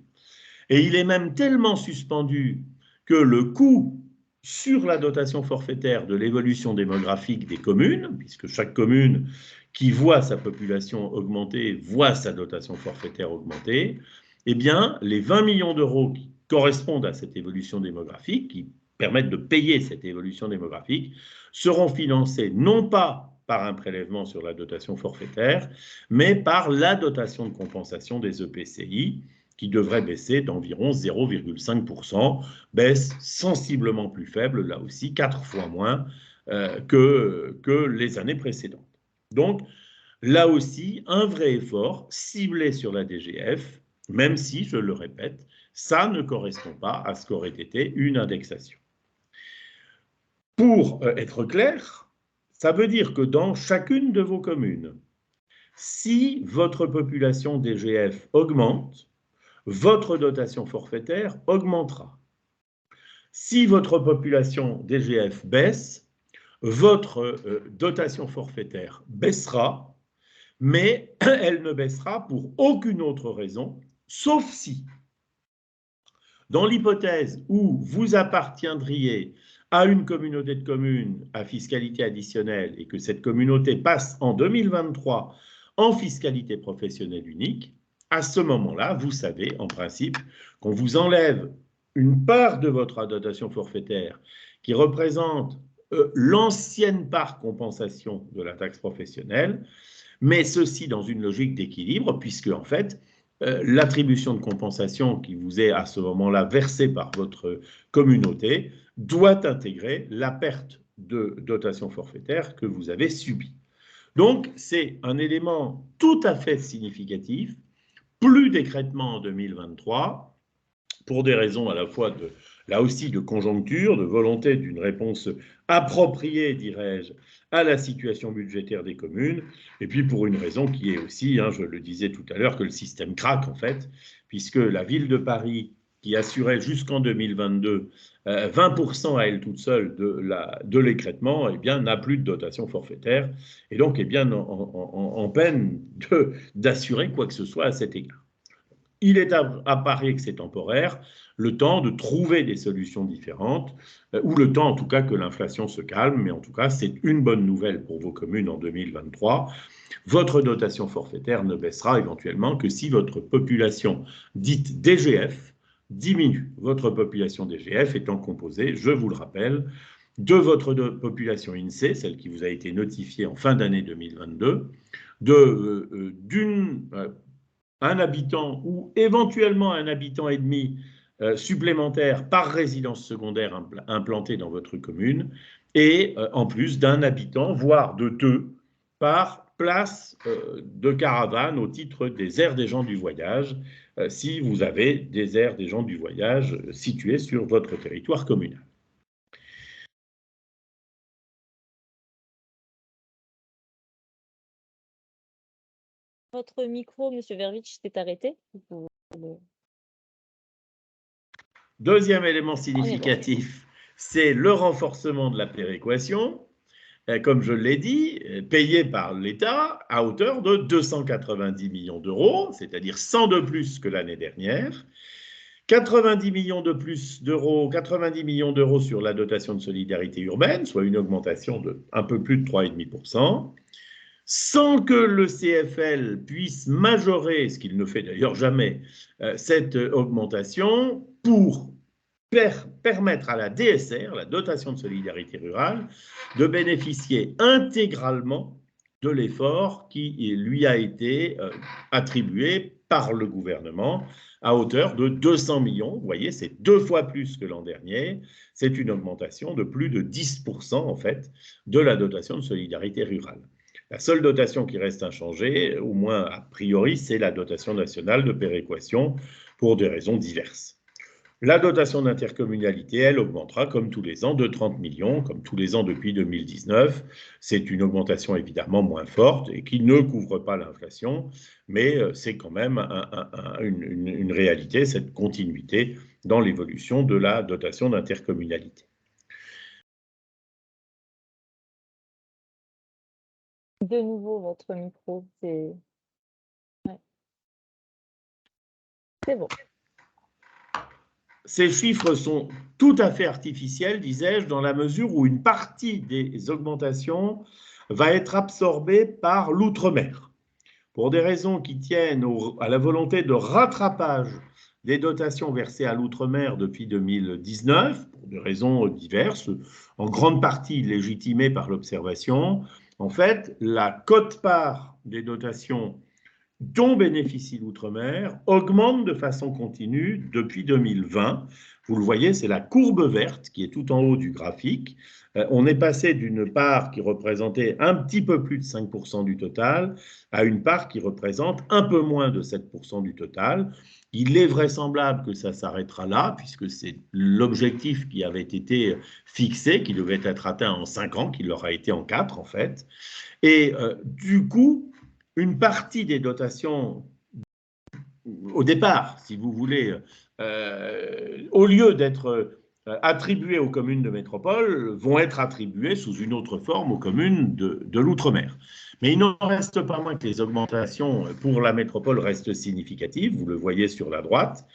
et il est même tellement suspendu que le coût sur la dotation forfaitaire de l'évolution démographique des communes, puisque chaque commune qui voit sa population augmenter voit sa dotation forfaitaire augmenter, eh bien, les 20 millions d'euros qui correspondent à cette évolution démographique, qui permettent de payer cette évolution démographique, seront financés non pas par un prélèvement sur la dotation forfaitaire, mais par la dotation de compensation des EPCI, qui devrait baisser d'environ 0,5%, baisse sensiblement plus faible, là aussi 4 fois moins que les années précédentes. Donc, là aussi, un vrai effort ciblé sur la DGF, même si, je le répète, ça ne correspond pas à ce qu'aurait été une indexation. Pour être clair, ça veut dire que dans chacune de vos communes, si votre population DGF augmente, votre dotation forfaitaire augmentera. Si votre population DGF baisse, votre dotation forfaitaire baissera mais elle ne baissera pour aucune autre raison, sauf si, dans l'hypothèse où vous appartiendriez à une communauté de communes à fiscalité additionnelle et que cette communauté passe en 2023 en fiscalité professionnelle unique, à ce moment-là, vous savez, en principe, qu'on vous enlève une part de votre dotation forfaitaire qui représente l'ancienne part compensation de la taxe professionnelle, mais ceci dans une logique d'équilibre, puisque en fait, l'attribution de compensation qui vous est à ce moment-là versée par votre communauté doit intégrer la perte de dotation forfaitaire que vous avez subie. Donc, c'est un élément tout à fait significatif, plus d'écrêtement en 2023, pour des raisons à la fois là aussi de conjoncture, de volonté d'une réponse appropriée, dirais-je, à la situation budgétaire des communes, et puis pour une raison qui est aussi, je le disais tout à l'heure, que le système craque en fait, puisque la ville de Paris, qui assurait jusqu'en 2022 20% à elle toute seule de l'écrêtement, eh bien, n'a plus de dotation forfaitaire, et donc est bien en peine d'assurer quoi que ce soit à cet égard. Il est à parier que c'est temporaire, le temps de trouver des solutions différentes, ou le temps en tout cas que l'inflation se calme, mais en tout cas c'est une bonne nouvelle pour vos communes en 2023. Votre dotation forfaitaire ne baissera éventuellement que si votre population dite DGF diminue. Votre population DGF étant composée, je vous le rappelle, de votre population INSEE, celle qui vous a été notifiée en fin d'année 2022, d'une un habitant ou éventuellement un habitant et demi supplémentaire par résidence secondaire implantée dans votre commune, et en plus d'un habitant, voire de deux, par place de caravane au titre des aires des gens du voyage, si vous avez des aires des gens du voyage situées sur votre territoire communal. Votre micro, M. Vervich, s'est arrêté. Deuxième élément significatif, c'est le renforcement de la péréquation, comme je l'ai dit, payé par l'État à hauteur de 290 millions d'euros, c'est-à-dire 100 de plus que l'année dernière. 90 millions de plus d'euros, 90 millions d'euros sur la dotation de solidarité urbaine, soit une augmentation de un peu plus de 3,5%, sans que le CFL puisse majorer, ce qu'il ne fait d'ailleurs jamais, cette augmentation pour permettre à la DSR, la dotation de solidarité rurale, de bénéficier intégralement de l'effort qui lui a été attribué par le gouvernement à hauteur de 200 millions. Vous voyez, c'est 2 fois plus que l'an dernier. C'est une augmentation de plus de 10% en fait de la dotation de solidarité rurale. La seule dotation qui reste inchangée, au moins a priori, c'est la dotation nationale de péréquation pour des raisons diverses. La dotation d'intercommunalité, elle augmentera comme tous les ans de 30 millions, comme tous les ans depuis 2019. C'est une augmentation évidemment moins forte et qui ne couvre pas l'inflation, mais c'est quand même une réalité, cette continuité dans l'évolution de la dotation d'intercommunalité. De nouveau, votre micro, c'est... Ouais. C'est bon. Ces chiffres sont tout à fait artificiels, disais-je, dans la mesure où une partie des augmentations va être absorbée par l'outre-mer, pour des raisons qui tiennent à la volonté de rattrapage des dotations versées à l'outre-mer depuis 2019, pour des raisons diverses, en grande partie légitimées par l'observation. En fait, la quote-part des dotations dont bénéficie l'outre-mer augmente de façon continue depuis 2020. Vous le voyez, c'est la courbe verte qui est tout en haut du graphique. On est passé d'une part qui représentait un petit peu plus de 5% du total à une part qui représente un peu moins de 7% du total. Il est vraisemblable que ça s'arrêtera là, puisque c'est l'objectif qui avait été fixé, qui devait être atteint en 5 ans, qui l'aura été en 4 en fait. Et du coup, une partie des dotations, au départ, si vous voulez, au lieu d'être attribués aux communes de métropole vont être attribués sous une autre forme aux communes de l'outre-mer. Mais il n'en reste pas moins que les augmentations pour la métropole restent significatives, vous le voyez sur la droite.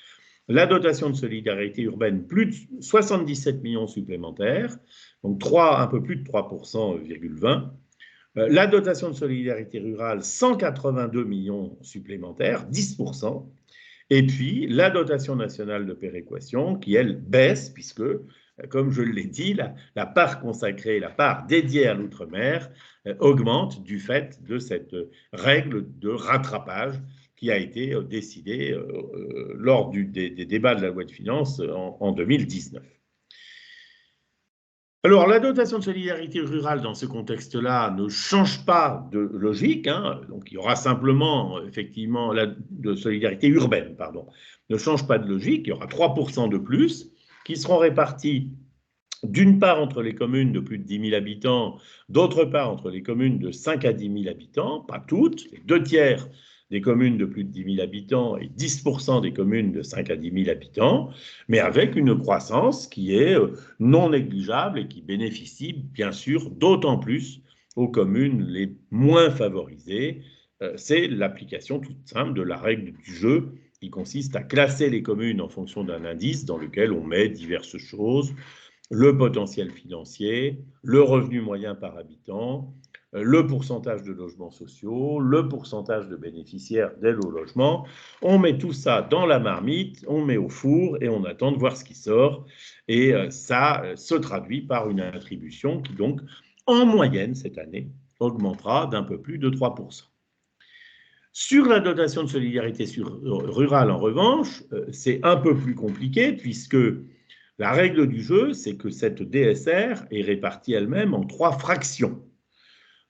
La dotation de solidarité urbaine, plus de 77 millions supplémentaires, donc un peu plus de 3,20%. La dotation de solidarité rurale, 182 millions supplémentaires, 10%. Et puis, la dotation nationale de péréquation, qui, elle, baisse, puisque, comme je l'ai dit, la part consacrée, la part dédiée à l'outre-mer augmente du fait de cette règle de rattrapage qui a été décidée lors des débats de la loi de finances en 2019. Alors, la dotation de solidarité rurale, dans ce contexte-là, ne change pas de logique. Hein. Donc, il y aura simplement, effectivement, de solidarité urbaine, pardon, ne change pas de logique. Il y aura 3% de plus qui seront répartis d'une part entre les communes de plus de 10 000 habitants, d'autre part entre les communes de 5 à 10 000 habitants, pas toutes, les 2/3 des communes de plus de 10 000 habitants et 10% des communes de 5 à 10 000 habitants, mais avec une croissance qui est non négligeable et qui bénéficie bien sûr d'autant plus aux communes les moins favorisées. C'est l'application toute simple de la règle du jeu qui consiste à classer les communes en fonction d'un indice dans lequel on met diverses choses, le potentiel financier, le revenu moyen par habitant, le pourcentage de logements sociaux, le pourcentage de bénéficiaires d'aide au logement. On met tout ça dans la marmite, on met au four et on attend de voir ce qui sort. Et ça se traduit par une attribution qui donc, en moyenne cette année, augmentera d'un peu plus de 3%. Sur la dotation de solidarité rurale, en revanche, c'est un peu plus compliqué puisque la règle du jeu, c'est que cette DSR est répartie elle-même en 3 fractions.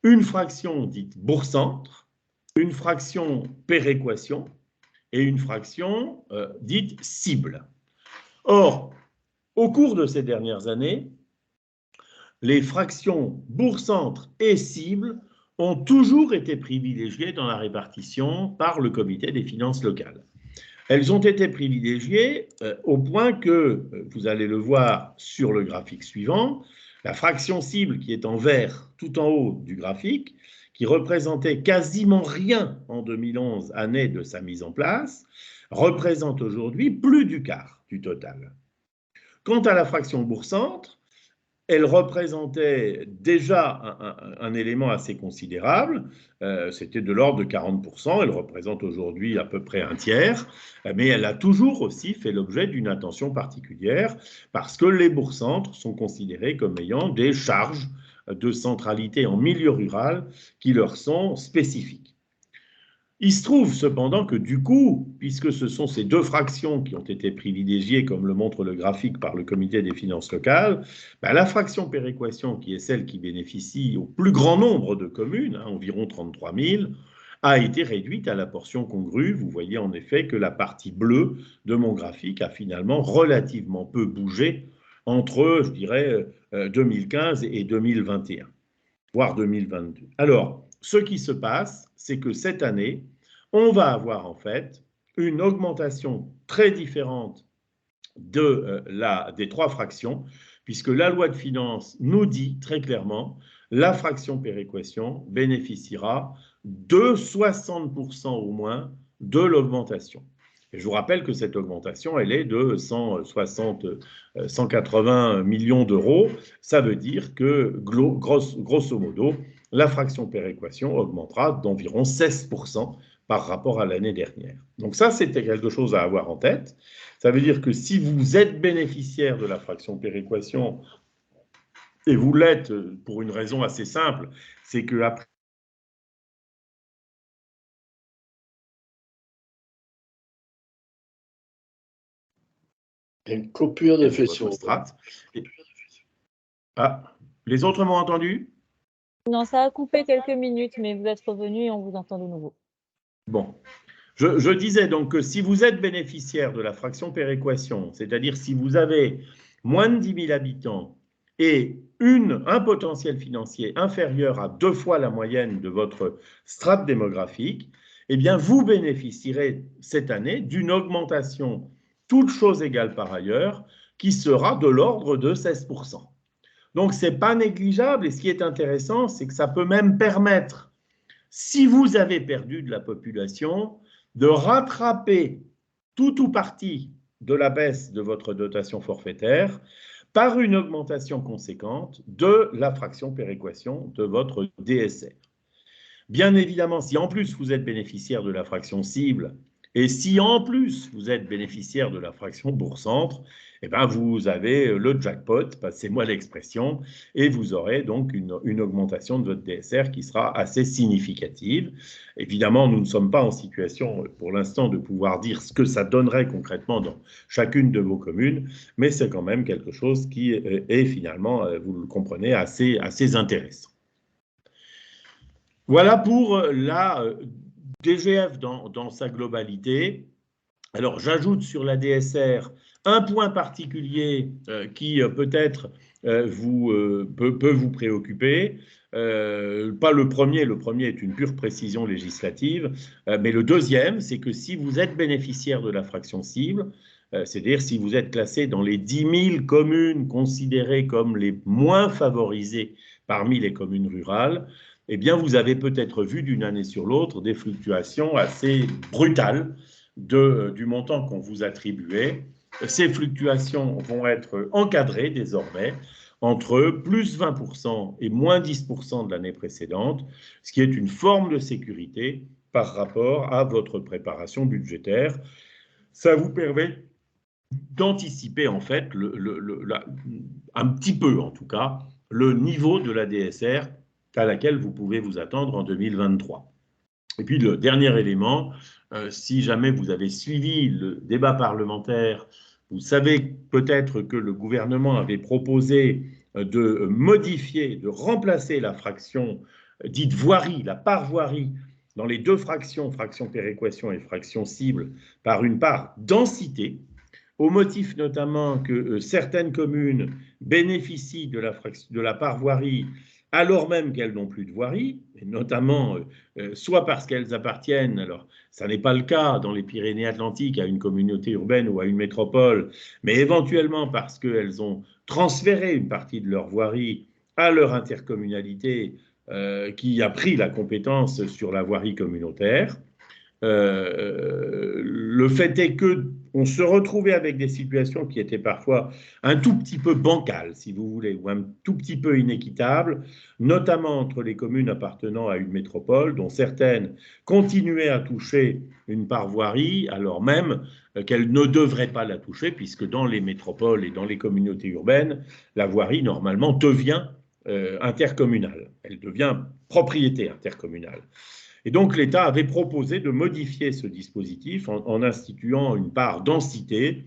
Une fraction dite bourg-centre, une fraction péréquation et une fraction dite cible. Or, au cours de ces dernières années, les fractions bourg-centre et cible ont toujours été privilégiées dans la répartition par le comité des finances locales. Elles ont été privilégiées au point que, vous allez le voir sur le graphique suivant, la fraction cible qui est en vert tout en haut du graphique, qui représentait quasiment rien en 2011, année de sa mise en place, représente aujourd'hui plus du quart du total. Quant à la fraction bourg-centre, elle représentait déjà un élément assez considérable, c'était de l'ordre de 40%, elle représente aujourd'hui à peu près un tiers, mais elle a toujours aussi fait l'objet d'une attention particulière parce que les bourgs-centres sont considérés comme ayant des charges de centralité en milieu rural qui leur sont spécifiques. Il se trouve cependant que du coup, puisque ce sont ces 2 fractions qui ont été privilégiées, comme le montre le graphique par le comité des finances locales, la fraction péréquation, qui est celle qui bénéficie au plus grand nombre de communes, environ 33 000, a été réduite à la portion congrue. Vous voyez en effet que la partie bleue de mon graphique a finalement relativement peu bougé entre, je dirais, 2015 et 2021, voire 2022. Alors, ce qui se passe, c'est que cette année, on va avoir en fait une augmentation très différente des 3 fractions, puisque la loi de finances nous dit très clairement la fraction péréquation bénéficiera de 60% au moins de l'augmentation. Et je vous rappelle que cette augmentation, elle est de 180 millions d'euros. Ça veut dire que, grosso modo, la fraction péréquation augmentera d'environ 16% par rapport à l'année dernière. Donc ça, c'était quelque chose à avoir en tête. Ça veut dire que si vous êtes bénéficiaire de la fraction péréquation, et vous l'êtes pour une raison assez simple, c'est qu'après une coupure de faisceau. Ah, les autres m'ont entendu? Non, ça a coupé quelques minutes, mais vous êtes revenu et on vous entend de nouveau. Bon. Je disais donc que si vous êtes bénéficiaire de la fraction péréquation, c'est-à-dire si vous avez moins de 10 000 habitants et un potentiel financier inférieur à 2 fois la moyenne de votre strate démographique, eh bien vous bénéficierez cette année d'une augmentation, toutes choses égales par ailleurs, qui sera de l'ordre de 16%. Donc, ce n'est pas négligeable et ce qui est intéressant, c'est que ça peut même permettre, si vous avez perdu de la population, de rattraper tout ou partie de la baisse de votre dotation forfaitaire par une augmentation conséquente de la fraction péréquation de votre DSR. Bien évidemment, si en plus vous êtes bénéficiaire de la fraction cible et si en plus vous êtes bénéficiaire de la fraction bourg-centre, eh ben vous avez le jackpot, passez-moi l'expression, et vous aurez donc une augmentation de votre DSR qui sera assez significative. Évidemment, nous ne sommes pas en situation pour l'instant de pouvoir dire ce que ça donnerait concrètement dans chacune de vos communes, mais c'est quand même quelque chose qui est finalement, vous le comprenez, assez intéressant. Voilà pour la DGF dans sa globalité. Alors, j'ajoute sur la DSR un point particulier qui peut-être peut vous préoccuper. Pas le premier est une pure précision législative, mais le deuxième, c'est que si vous êtes bénéficiaire de la fraction cible, c'est-à-dire si vous êtes classé dans les 10 000 communes considérées comme les moins favorisées parmi les communes rurales, eh bien, vous avez peut-être vu d'une année sur l'autre des fluctuations assez brutales du montant qu'on vous attribuait. Ces fluctuations vont être encadrées désormais entre plus 20% et moins 10% de l'année précédente, ce qui est une forme de sécurité par rapport à votre préparation budgétaire. Ça vous permet d'anticiper en fait, un petit peu en tout cas, le niveau de la DSR à laquelle vous pouvez vous attendre en 2023. Et puis le dernier élément, si jamais vous avez suivi le débat parlementaire, vous savez peut-être que le gouvernement avait proposé de modifier, de remplacer la fraction dite voirie, la part voirie, dans les deux fractions, fraction péréquation et fraction cible, par une part densité, au motif notamment que certaines communes bénéficient de la part voirie alors même qu'elles n'ont plus de voirie, et notamment soit parce qu'elles appartiennent, alors ça n'est pas le cas dans les Pyrénées-Atlantiques à une communauté urbaine ou à une métropole, mais éventuellement parce qu'elles ont transféré une partie de leur voirie à leur intercommunalité qui a pris la compétence sur la voirie communautaire. Le fait est que on se retrouvait avec des situations qui étaient parfois un tout petit peu bancales, si vous voulez, ou un tout petit peu inéquitables, notamment entre les communes appartenant à une métropole, dont certaines continuaient à toucher une part voirie, alors même qu'elles ne devraient pas la toucher, puisque dans les métropoles et dans les communautés urbaines, la voirie, normalement, devient intercommunale. Elle devient propriété intercommunale. Et donc, l'État avait proposé de modifier ce dispositif en instituant une part densité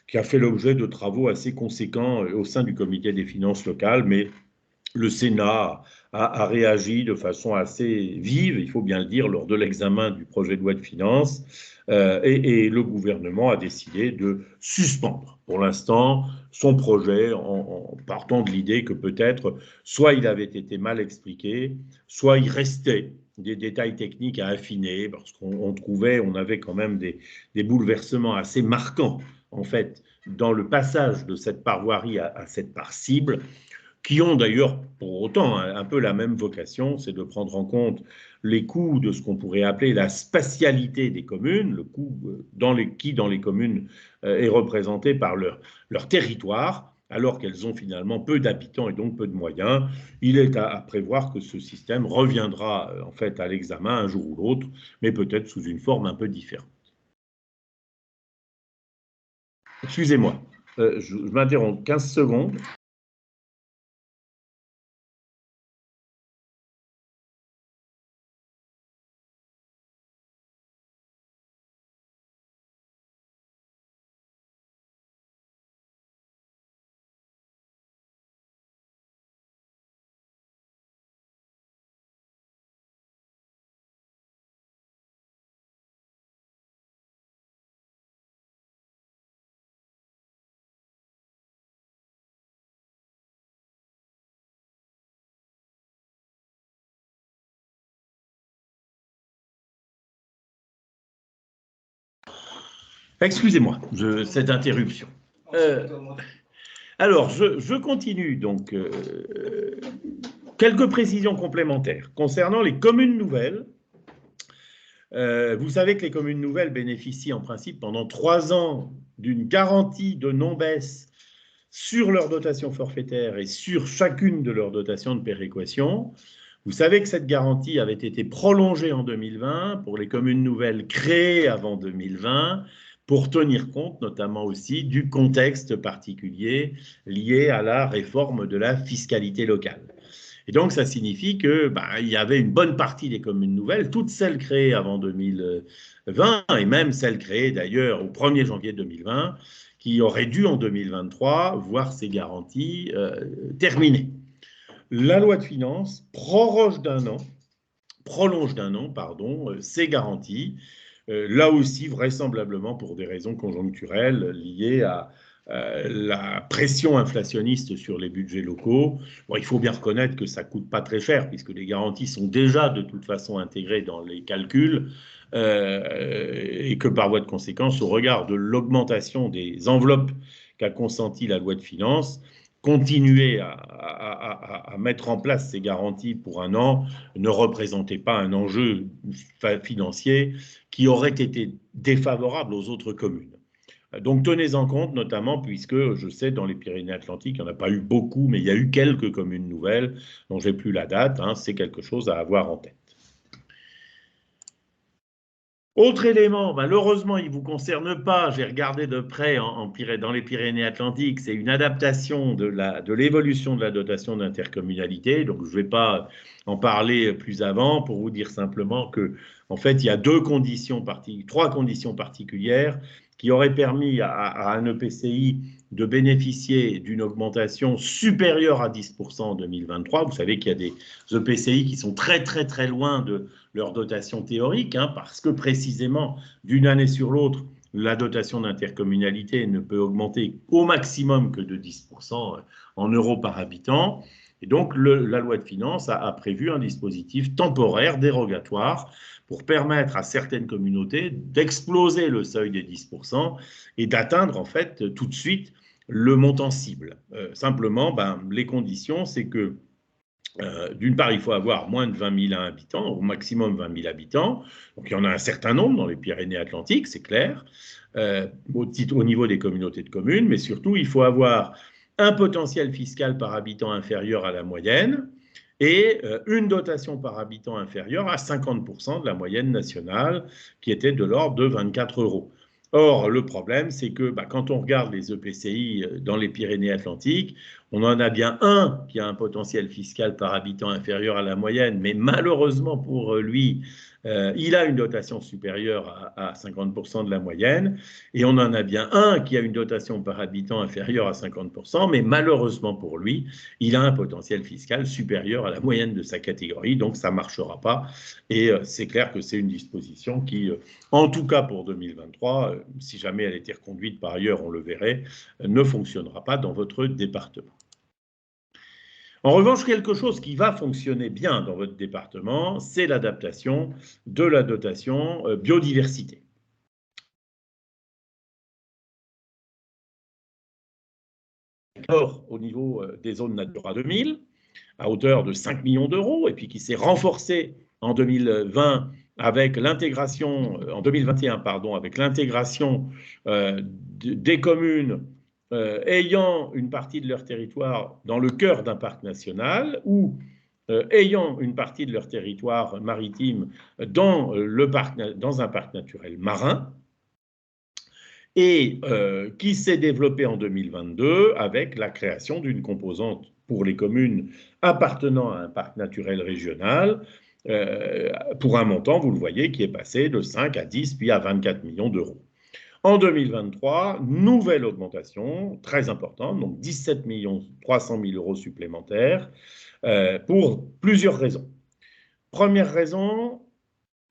qui a fait l'objet de travaux assez conséquents au sein du comité des finances locales, mais le Sénat a réagi de façon assez vive, il faut bien le dire, lors de l'examen du projet de loi de finances, et le gouvernement a décidé de suspendre pour l'instant son projet en partant de l'idée que peut-être soit il avait été mal expliqué, soit il restait des détails techniques à affiner, parce qu'on trouvait, on avait quand même des bouleversements assez marquants, en fait, dans le passage de cette part voirie à cette part cible, qui ont d'ailleurs pour autant un peu la même vocation, c'est de prendre en compte les coûts de ce qu'on pourrait appeler la spatialité des communes, le coût qui dans les communes est représenté par leur territoire, alors qu'elles ont finalement peu d'habitants et donc peu de moyens. Il est à prévoir que ce système reviendra en fait à l'examen un jour ou l'autre, mais peut-être sous une forme un peu différente. Excusez-moi, je m'interromps 15 secondes. Excusez-moi, cette interruption. Euh, alors, je continue. Donc, quelques précisions complémentaires concernant les communes nouvelles. Vous savez que les communes nouvelles bénéficient en principe pendant 3 ans d'une garantie de non-baisse sur leur dotation forfaitaire et sur chacune de leurs dotations de péréquation. Vous savez que cette garantie avait été prolongée en 2020 pour les communes nouvelles créées avant 2020 pour tenir compte notamment aussi du contexte particulier lié à la réforme de la fiscalité locale. Et donc, ça signifie que il y avait une bonne partie des communes nouvelles, toutes celles créées avant 2020 et même celles créées d'ailleurs au 1er janvier 2020, qui auraient dû en 2023 voir ces garanties terminées. La loi de finances prolonge d'un an, ces garanties, là aussi vraisemblablement pour des raisons conjoncturelles liées à la pression inflationniste sur les budgets locaux. Bon, il faut bien reconnaître que ça ne coûte pas très cher puisque les garanties sont déjà de toute façon intégrées dans les calculs et que par voie de conséquence, au regard de l'augmentation des enveloppes qu'a consenti la loi de finances, continuer à mettre en place ces garanties pour un an ne représentait pas un enjeu financier qui aurait été défavorable aux autres communes. Donc tenez-en compte, notamment puisque je sais dans les Pyrénées-Atlantiques, il n'y en a pas eu beaucoup, mais il y a eu quelques communes nouvelles dont je n'ai plus la date. C'est quelque chose à avoir en tête. Autre élément, malheureusement, il ne vous concerne pas, j'ai regardé de près dans les Pyrénées-Atlantiques, c'est une adaptation de l'évolution de la dotation d'intercommunalité. Donc, je ne vais pas en parler plus avant pour vous dire simplement que, en fait, il y a trois conditions particulières qui auraient permis à un EPCI de bénéficier d'une augmentation supérieure à 10% en 2023. Vous savez qu'il y a des EPCI qui sont très, très, très loin de leur dotation théorique, parce que précisément, d'une année sur l'autre, la dotation d'intercommunalité ne peut augmenter au maximum que de 10% en euros par habitant. Et donc, la loi de finances a prévu un dispositif temporaire, dérogatoire, pour permettre à certaines communautés d'exploser le seuil des 10% et d'atteindre, en fait, tout de suite le montant cible. Simplement, les conditions, c'est que d'une part, il faut avoir moins de 20 000 habitants, au maximum 20 000 habitants. Donc, il y en a un certain nombre dans les Pyrénées-Atlantiques, c'est clair, au niveau des communautés de communes, mais surtout, il faut avoir un potentiel fiscal par habitant inférieur à la moyenne et une dotation par habitant inférieure à 50% de la moyenne nationale, qui était de l'ordre de 24 euros. Or, le problème, c'est que quand on regarde les EPCI dans les Pyrénées-Atlantiques, on en a bien un qui a un potentiel fiscal par habitant inférieur à la moyenne, mais malheureusement pour lui, il a une dotation supérieure à 50% de la moyenne, et on en a bien un qui a une dotation par habitant inférieure à 50%, mais malheureusement pour lui, il a un potentiel fiscal supérieur à la moyenne de sa catégorie, donc ça ne marchera pas. Et c'est clair que c'est une disposition qui, en tout cas pour 2023, si jamais elle était reconduite par ailleurs, on le verrait, ne fonctionnera pas dans votre département. En revanche, quelque chose qui va fonctionner bien dans votre département, c'est l'adaptation de la dotation biodiversité. D'abord, au niveau des zones Natura 2000, à hauteur de 5 millions d'euros, et puis qui s'est renforcé en 2020 avec l'intégration, en 2021, pardon, avec l'intégration des communes ayant une partie de leur territoire dans le cœur d'un parc national ou ayant une partie de leur territoire maritime dans un parc naturel marin, et qui s'est développé en 2022 avec la création d'une composante pour les communes appartenant à un parc naturel régional, pour un montant, vous le voyez, qui est passé de 5 à 10 puis à 24 millions d'euros. En 2023, nouvelle augmentation très importante, donc 17 300 000 euros supplémentaires, pour plusieurs raisons. Première raison,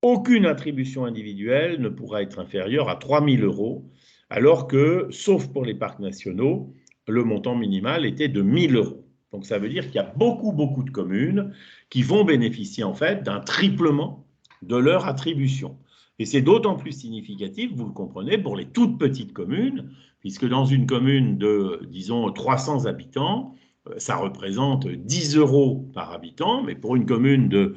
aucune attribution individuelle ne pourra être inférieure à 3 000 euros, alors que, sauf pour les parcs nationaux, le montant minimal était de 1 000 euros. Donc ça veut dire qu'il y a beaucoup de communes qui vont bénéficier en fait d'un triplement de leur attribution. Et c'est d'autant plus significatif, vous le comprenez, pour les toutes petites communes, puisque dans une commune de, disons, 300 habitants, ça représente 10 € par habitant, mais pour une commune de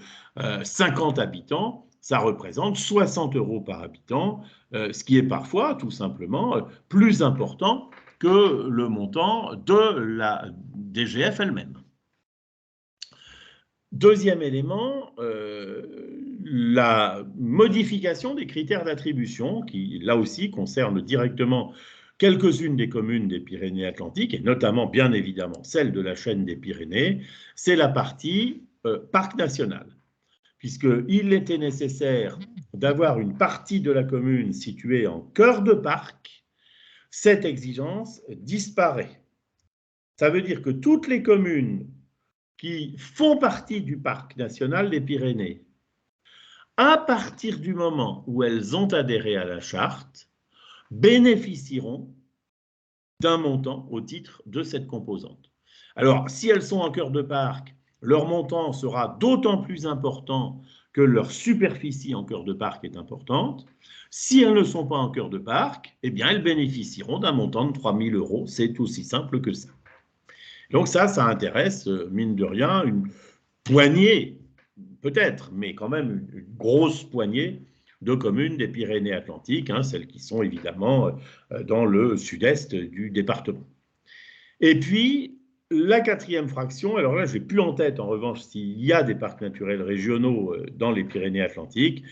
50 habitants, ça représente 60 € par habitant, ce qui est parfois tout simplement plus important que le montant de la DGF elle-même. Deuxième élément, la modification des critères d'attribution, qui là aussi concerne directement quelques-unes des communes des Pyrénées-Atlantiques, et notamment bien évidemment celle de la chaîne des Pyrénées, c'est la partie parc national. Puisqu'il était nécessaire d'avoir une partie de la commune située en cœur de parc, cette exigence disparaît. Ça veut dire que toutes les communes qui font partie du parc national des Pyrénées, à partir du moment où elles ont adhéré à la charte, bénéficieront d'un montant au titre de cette composante. Alors, si elles sont en cœur de parc, leur montant sera d'autant plus important que leur superficie en cœur de parc est importante. Si elles ne sont pas en cœur de parc, eh bien, elles bénéficieront d'un montant de 3 000 €. C'est aussi simple que ça. Donc ça intéresse, mine de rien, une poignée, peut-être, mais quand même une grosse poignée de communes des Pyrénées-Atlantiques, hein, celles qui sont évidemment dans le sud-est du département. Et puis, la quatrième fraction, alors là, je n'ai plus en tête, en revanche, s'il y a des parcs naturels régionaux dans les Pyrénées-Atlantiques,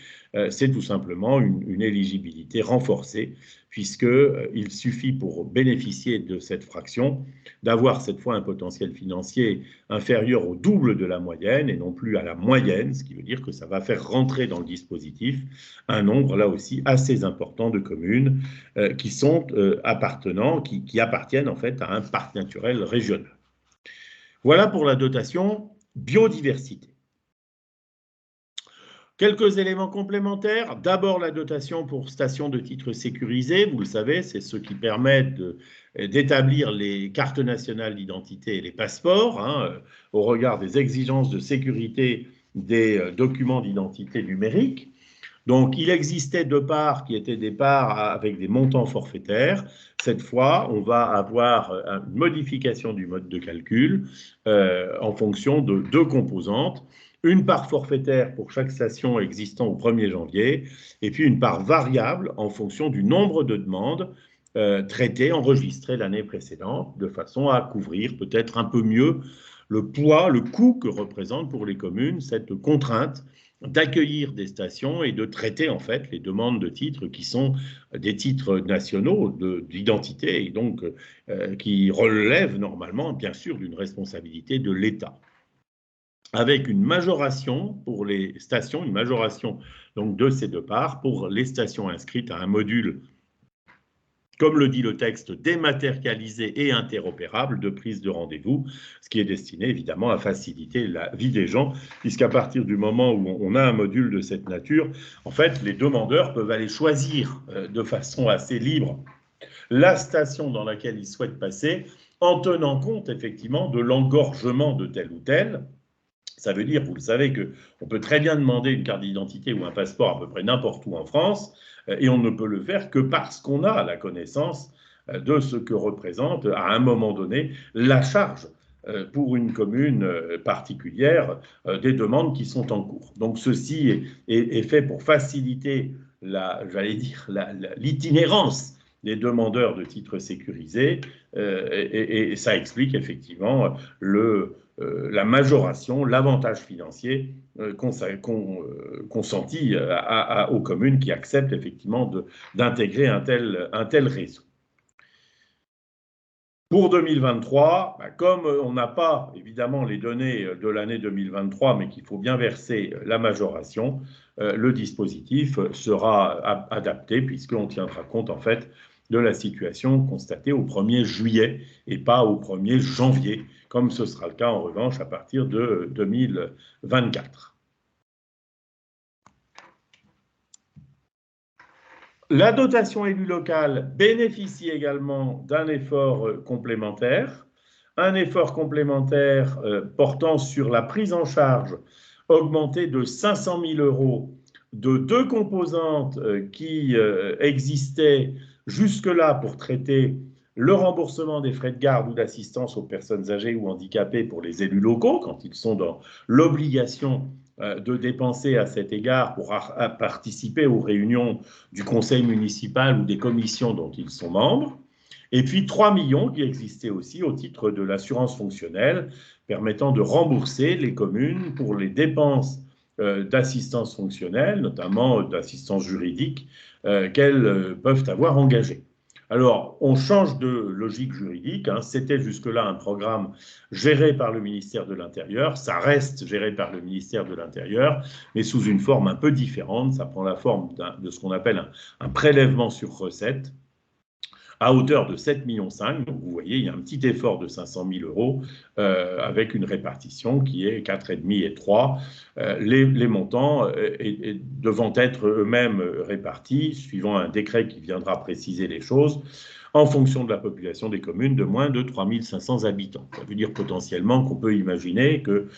c'est tout simplement une éligibilité renforcée, puisqu'il suffit pour bénéficier de cette fraction d'avoir cette fois un potentiel financier inférieur au double de la moyenne et non plus à la moyenne, ce qui veut dire que ça va faire rentrer dans le dispositif un nombre, là aussi, assez important de communes qui sont qui appartiennent en fait à un parc naturel régional. Voilà pour la dotation biodiversité. Quelques éléments complémentaires. D'abord, la dotation pour stations de titres sécurisés. Vous le savez, c'est ce qui permet d'établir les cartes nationales d'identité et les passeports, hein, au regard des exigences de sécurité des documents d'identité numérique. Donc, il existait deux parts qui étaient des parts avec des montants forfaitaires. Cette fois, on va avoir une modification du mode de calcul en fonction de deux composantes. Une part forfaitaire pour chaque station existant au 1er janvier, et puis une part variable en fonction du nombre de demandes traitées, enregistrées l'année précédente, de façon à couvrir peut-être un peu mieux le poids, le coût que représente pour les communes cette contrainte d'accueillir des stations et de traiter en fait les demandes de titres qui sont des titres nationaux d'identité et donc qui relèvent normalement bien sûr d'une responsabilité de l'État. Avec une majoration pour les stations, une majoration donc de ces deux parts pour les stations inscrites à un module, comme le dit le texte, dématérialisé et interopérable de prise de rendez-vous, ce qui est destiné évidemment à faciliter la vie des gens, puisqu'à partir du moment où on a un module de cette nature, en fait, les demandeurs peuvent aller choisir de façon assez libre la station dans laquelle ils souhaitent passer, en tenant compte effectivement de l'engorgement de tel ou tel. Ça veut dire, vous le savez, qu'on peut très bien demander une carte d'identité ou un passeport à peu près n'importe où en France, et on ne peut le faire que parce qu'on a la connaissance de ce que représente, à un moment donné, la charge pour une commune particulière des demandes qui sont en cours. Donc ceci est fait pour faciliter l'itinérance des demandeurs de titres sécurisés, et ça explique effectivement la majoration, l'avantage financier consenti aux communes qui acceptent effectivement d'intégrer un tel réseau. Pour 2023, comme on n'a pas évidemment les données de l'année 2023, mais qu'il faut bien verser la majoration, le dispositif sera adapté puisqu'on tiendra compte en fait de la situation constatée au 1er juillet et pas au 1er janvier, comme ce sera le cas en revanche à partir de 2024. La dotation élue locale bénéficie également d'un effort complémentaire, un effort complémentaire portant sur la prise en charge augmentée de 500 000 € de deux composantes qui existaient jusque-là pour traiter le remboursement des frais de garde ou d'assistance aux personnes âgées ou handicapées pour les élus locaux, quand ils sont dans l'obligation de dépenser à cet égard pour participer aux réunions du conseil municipal ou des commissions dont ils sont membres. Et puis 3 millions qui existaient aussi au titre de l'assurance fonctionnelle, permettant de rembourser les communes pour les dépenses d'assistance fonctionnelle, notamment d'assistance juridique, qu'elles peuvent avoir engagées. Alors, on change de logique juridique. Hein. C'était jusque-là un programme géré par le ministère de l'Intérieur. Ça reste géré par le ministère de l'Intérieur, mais sous une forme un peu différente. Ça prend la forme de ce qu'on appelle un prélèvement sur recette à hauteur de 7,5 millions. Donc, vous voyez, il y a un petit effort de 500 000 euros avec une répartition qui est 4,5 et 3. Les montants devant être eux-mêmes répartis, suivant un décret qui viendra préciser les choses, en fonction de la population des communes de moins de 3 500 habitants. Ça veut dire potentiellement qu'on peut imaginer que,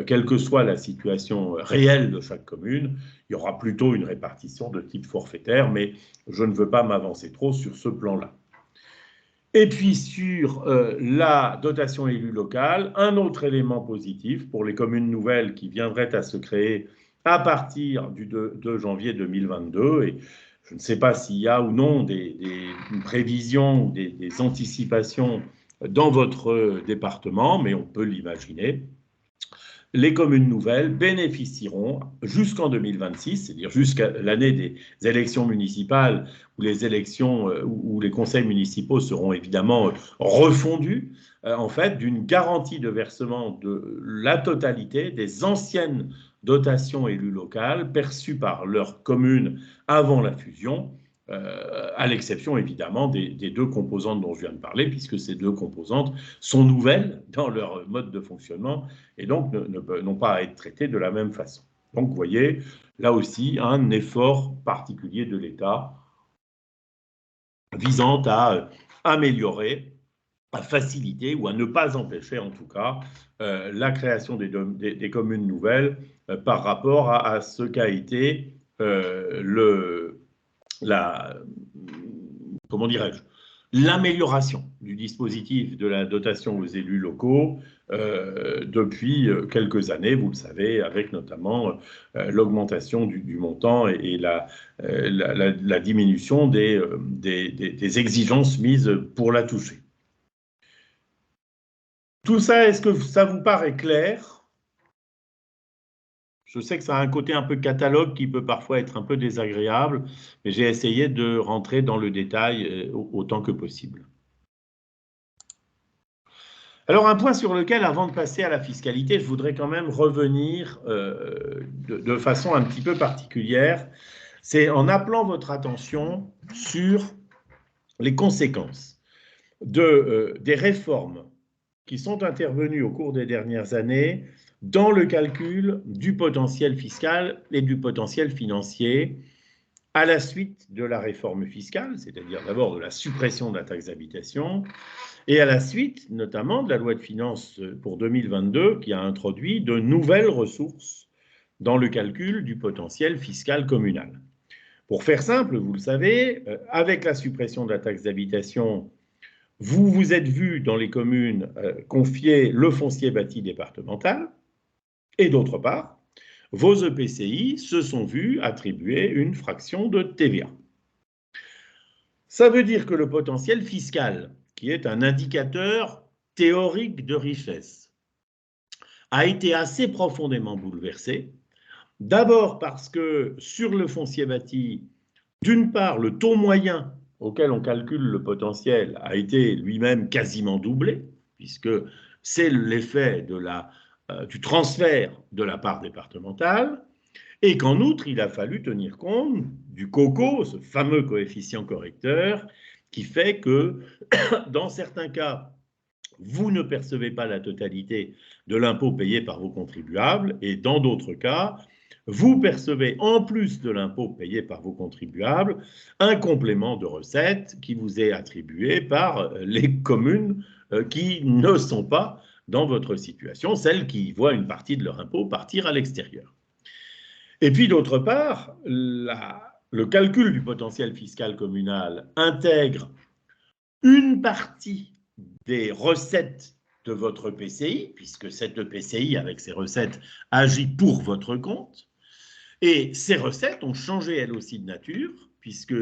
quelle que soit la situation réelle de chaque commune, il y aura plutôt une répartition de type forfaitaire, mais je ne veux pas m'avancer trop sur ce plan-là. Et puis sur la dotation élue locale, un autre élément positif pour les communes nouvelles qui viendraient à se créer à partir du 2 janvier 2022. Et je ne sais pas s'il y a ou non des prévisions ou des anticipations dans votre département, mais on peut l'imaginer. Les communes nouvelles bénéficieront jusqu'en 2026, c'est-à-dire jusqu'à l'année des élections municipales où les élections où les conseils municipaux seront évidemment refondus, en fait, d'une garantie de versement de la totalité des anciennes dotations élues locales perçues par leur commune avant la fusion, à l'exception évidemment des deux composantes dont je viens de parler, puisque ces deux composantes sont nouvelles dans leur mode de fonctionnement et donc n'ont pas à être traitées de la même façon. Donc vous voyez, là aussi, un effort particulier de l'État visant à améliorer, à faciliter ou à ne pas empêcher en tout cas la création des communes nouvelles par rapport à ce qu'a été comment dirais-je, l'amélioration du dispositif de la dotation aux élus locaux depuis quelques années, vous le savez, avec notamment l'augmentation du montant et la diminution des exigences mises pour la toucher. Tout ça, est-ce que ça vous paraît clair ? Je sais que ça a un côté un peu catalogue qui peut parfois être un peu désagréable, mais j'ai essayé de rentrer dans le détail autant que possible. Alors, un point sur lequel, avant de passer à la fiscalité, je voudrais quand même revenir de façon un petit peu particulière, c'est en appelant votre attention sur les conséquences des réformes qui sont intervenues au cours des dernières années dans le calcul du potentiel fiscal et du potentiel financier à la suite de la réforme fiscale, c'est-à-dire d'abord de la suppression de la taxe d'habitation, et à la suite notamment de la loi de finances pour 2022 qui a introduit de nouvelles ressources dans le calcul du potentiel fiscal communal. Pour faire simple, vous le savez, avec la suppression de la taxe d'habitation, vous vous êtes vu dans les communes confier le foncier bâti départemental, et d'autre part, vos EPCI se sont vus attribuer une fraction de TVA. Ça veut dire que le potentiel fiscal, qui est un indicateur théorique de richesse, a été assez profondément bouleversé. D'abord parce que sur le foncier bâti, d'une part, le taux moyen auquel on calcule le potentiel a été lui-même quasiment doublé, puisque c'est l'effet du transfert de la part départementale, et qu'en outre, il a fallu tenir compte du COCO, ce fameux coefficient correcteur, qui fait que, dans certains cas, vous ne percevez pas la totalité de l'impôt payé par vos contribuables, et dans d'autres cas, vous percevez, en plus de l'impôt payé par vos contribuables, un complément de recettes qui vous est attribué par les communes qui ne sont pas dans votre situation, celles qui voient une partie de leur impôt partir à l'extérieur. Et puis d'autre part, le calcul du potentiel fiscal communal intègre une partie des recettes de votre PCI, puisque cette PCI, avec ses recettes, agit pour votre compte. Et ces recettes ont changé elles aussi de nature, puisque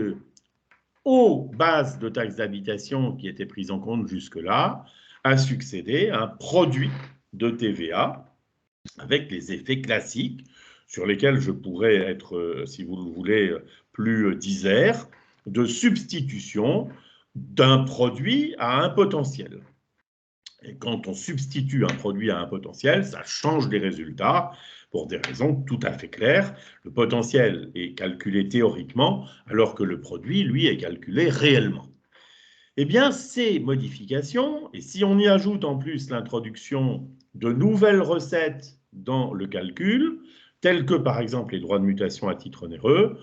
aux bases de taxes d'habitation qui étaient prises en compte jusque-là, a succédé un produit de TVA avec les effets classiques sur lesquels je pourrais être, si vous le voulez, plus disert, de substitution d'un produit à un potentiel. Et quand on substitue un produit à un potentiel, ça change les résultats pour des raisons tout à fait claires. Le potentiel est calculé théoriquement, alors que le produit, lui, est calculé réellement. Eh bien, ces modifications, et si on y ajoute en plus l'introduction de nouvelles recettes dans le calcul, telles que par exemple les droits de mutation à titre onéreux,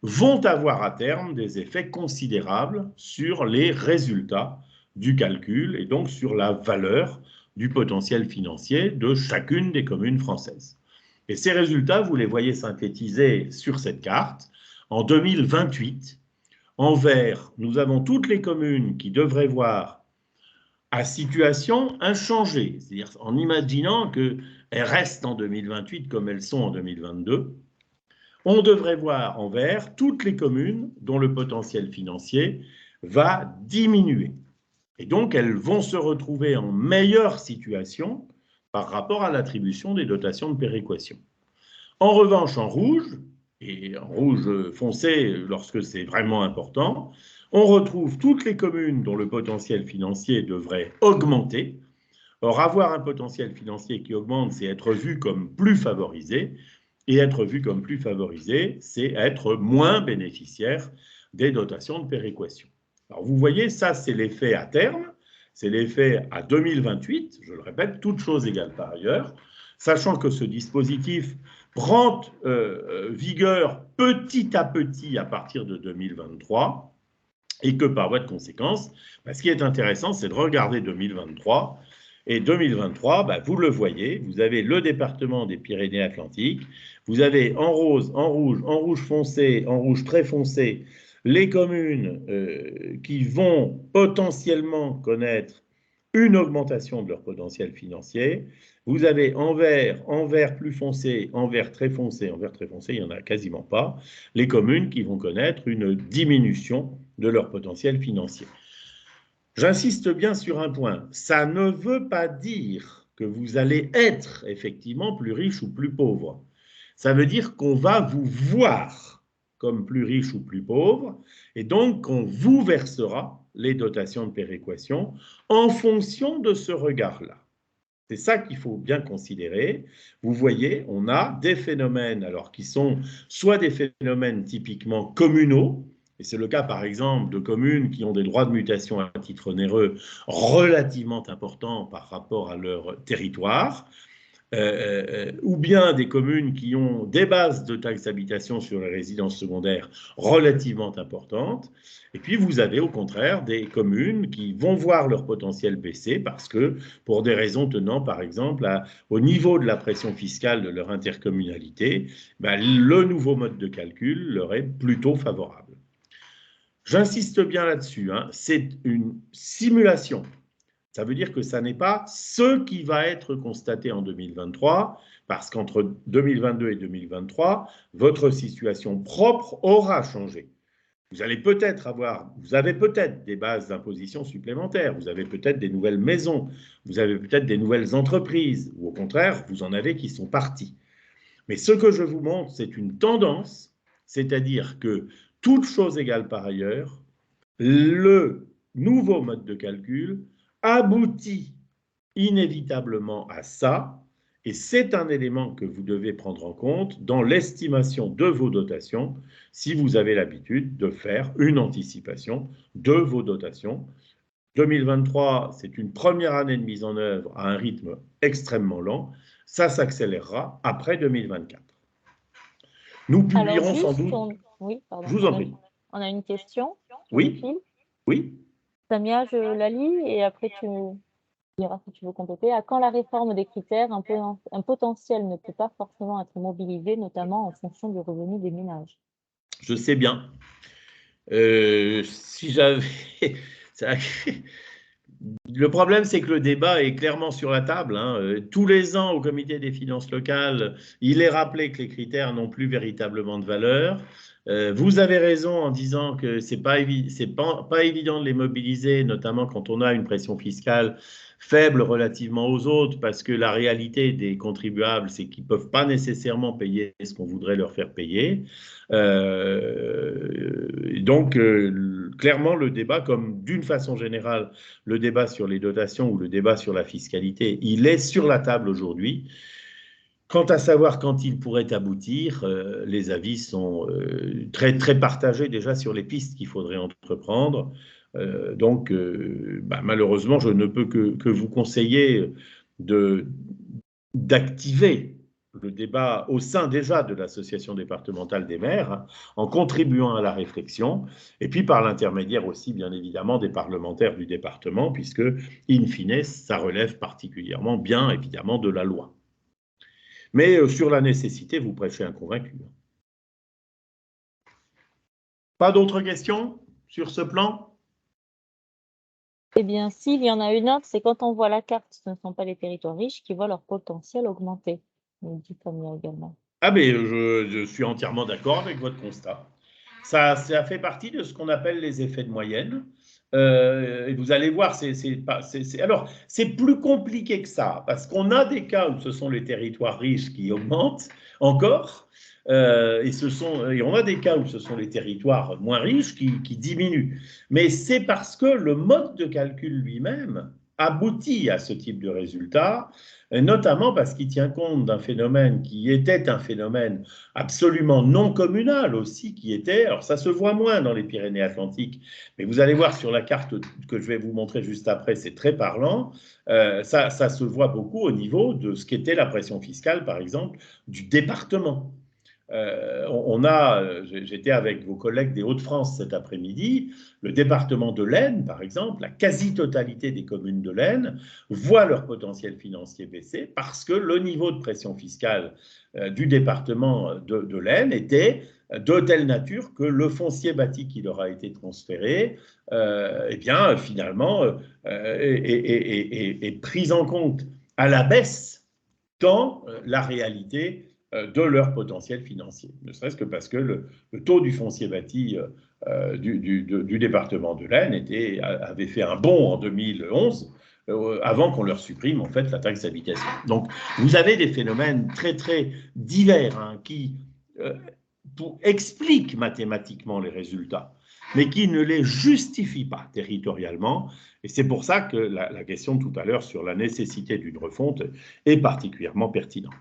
vont avoir à terme des effets considérables sur les résultats du calcul et donc sur la valeur du potentiel financier de chacune des communes françaises. Et ces résultats, vous les voyez synthétisés sur cette carte. En 2028, en vert, nous avons toutes les communes qui devraient voir à situation inchangée, c'est-à-dire en imaginant qu'elles restent en 2028 comme elles sont en 2022. On devrait voir en vert toutes les communes dont le potentiel financier va diminuer. Et donc, elles vont se retrouver en meilleure situation par rapport à l'attribution des dotations de péréquation. En revanche, en rouge, et en rouge foncé lorsque c'est vraiment important, on retrouve toutes les communes dont le potentiel financier devrait augmenter. Or, avoir un potentiel financier qui augmente, c'est être vu comme plus favorisé. Et être vu comme plus favorisé, c'est être moins bénéficiaire des dotations de péréquation. Alors, vous voyez, ça, c'est l'effet à terme. C'est l'effet à 2028, je le répète, toutes choses égales par ailleurs, sachant que ce dispositif prend vigueur petit à petit à partir de 2023 et que par voie de conséquence, ce qui est intéressant, c'est de regarder 2023. Et 2023, vous le voyez, vous avez le département des Pyrénées-Atlantiques, vous avez en rose, en rouge foncé, en rouge très foncé, les communes qui vont potentiellement connaître une augmentation de leur potentiel financier. Vous avez en vert plus foncé, en vert très foncé, il n'y en a quasiment pas, les communes qui vont connaître une diminution de leur potentiel financier. J'insiste bien sur un point, ça ne veut pas dire que vous allez être effectivement plus riche ou plus pauvre. Ça veut dire qu'on va vous voir comme plus riche ou plus pauvre, et donc qu'on vous versera les dotations de péréquation en fonction de ce regard-là. C'est ça qu'il faut bien considérer. Vous voyez, on a des phénomènes alors qui sont soit des phénomènes typiquement communaux, et c'est le cas par exemple de communes qui ont des droits de mutation à titre onéreux relativement importants par rapport à leur territoire, ou bien des communes qui ont des bases de taxes d'habitation sur les résidences secondaires relativement importantes. Et puis vous avez au contraire des communes qui vont voir leur potentiel baisser parce que pour des raisons tenant par exemple au niveau de la pression fiscale de leur intercommunalité, le nouveau mode de calcul leur est plutôt favorable. J'insiste bien là-dessus, c'est une simulation. Ça veut dire que ça n'est pas ce qui va être constaté en 2023, parce qu'entre 2022 et 2023, votre situation propre aura changé. Vous avez peut-être des bases d'imposition supplémentaires, vous avez peut-être des nouvelles maisons, vous avez peut-être des nouvelles entreprises, ou au contraire, vous en avez qui sont partis. Mais ce que je vous montre, c'est une tendance, c'est-à-dire que, toutes choses égales par ailleurs, le nouveau mode de calcul aboutit inévitablement à ça, et c'est un élément que vous devez prendre en compte dans l'estimation de vos dotations si vous avez l'habitude de faire une anticipation de vos dotations. 2023, c'est une première année de mise en œuvre à un rythme extrêmement lent. Ça s'accélérera après 2024. Nous Alors publierons sans juste, doute… oui, Je pardon, vous en prie. on a une question sur le Oui, fil. oui. Samia, je la lis et après tu… Dira si tu veux compléter. À quand la réforme des critères, un potentiel ne peut pas forcément être mobilisé, notamment en fonction du revenu des ménages. Je sais bien. Si j'avais. ça- Le problème, c'est que le débat est clairement sur la table, hein. Tous les ans, au comité des finances locales, il est rappelé que les critères n'ont plus véritablement de valeur. Vous avez raison en disant que c'est pas évident de les mobiliser, notamment quand on a une pression fiscale faible relativement aux autres, parce que la réalité des contribuables, c'est qu'ils ne peuvent pas nécessairement payer ce qu'on voudrait leur faire payer. Donc, clairement, le débat, comme d'une façon générale, le débat sur les dotations ou le débat sur la fiscalité, il est sur la table aujourd'hui. Quant à savoir quand il pourrait aboutir, les avis sont très, très partagés déjà sur les pistes qu'il faudrait entreprendre. Donc, malheureusement, je ne peux que vous conseiller d'activer le débat au sein déjà de l'association départementale des maires, hein, en contribuant à la réflexion, et puis par l'intermédiaire aussi, bien évidemment, des parlementaires du département, puisque, in fine, ça relève particulièrement, bien évidemment, de la loi. Mais sur la nécessité, vous prêchez un convaincu. Pas d'autres questions sur ce plan? Eh bien, s'il y en a une autre, c'est quand on voit la carte, ce ne sont pas les territoires riches qui voient leur potentiel augmenter, nous dit Camille également. Ah, mais je suis entièrement d'accord avec votre constat. Ça fait partie de ce qu'on appelle les effets de moyenne. Et vous allez voir, alors, c'est plus compliqué que ça, parce qu'on a des cas où ce sont les territoires riches qui augmentent encore, et on a des cas où ce sont les territoires moins riches qui diminuent. Mais c'est parce que le mode de calcul lui-même aboutit à ce type de résultat, notamment parce qu'il tient compte d'un phénomène qui était un phénomène absolument non communal aussi, qui était, alors ça se voit moins dans les Pyrénées-Atlantiques, mais vous allez voir sur la carte que je vais vous montrer juste après, c'est très parlant, ça se voit beaucoup au niveau de ce qu'était la pression fiscale, par exemple, du département. J'étais avec vos collègues des Hauts-de-France cet après-midi, le département de l'Aisne, par exemple, la quasi-totalité des communes de l'Aisne voient leur potentiel financier baisser parce que le niveau de pression fiscale du département de l'Aisne était de telle nature que le foncier bâti qui leur a été transféré, eh bien, finalement, est pris en compte à la baisse dans la réalité de leur potentiel financier. Ne serait-ce que parce que le taux du foncier bâti du département de l'Aisne avait fait un bond en 2011 avant qu'on leur supprime en fait la taxe d'habitation. Donc vous avez des phénomènes très très divers, hein, qui expliquent mathématiquement les résultats, mais qui ne les justifient pas territorialement. Et c'est pour ça que la question tout à l'heure sur la nécessité d'une refonte est particulièrement pertinente.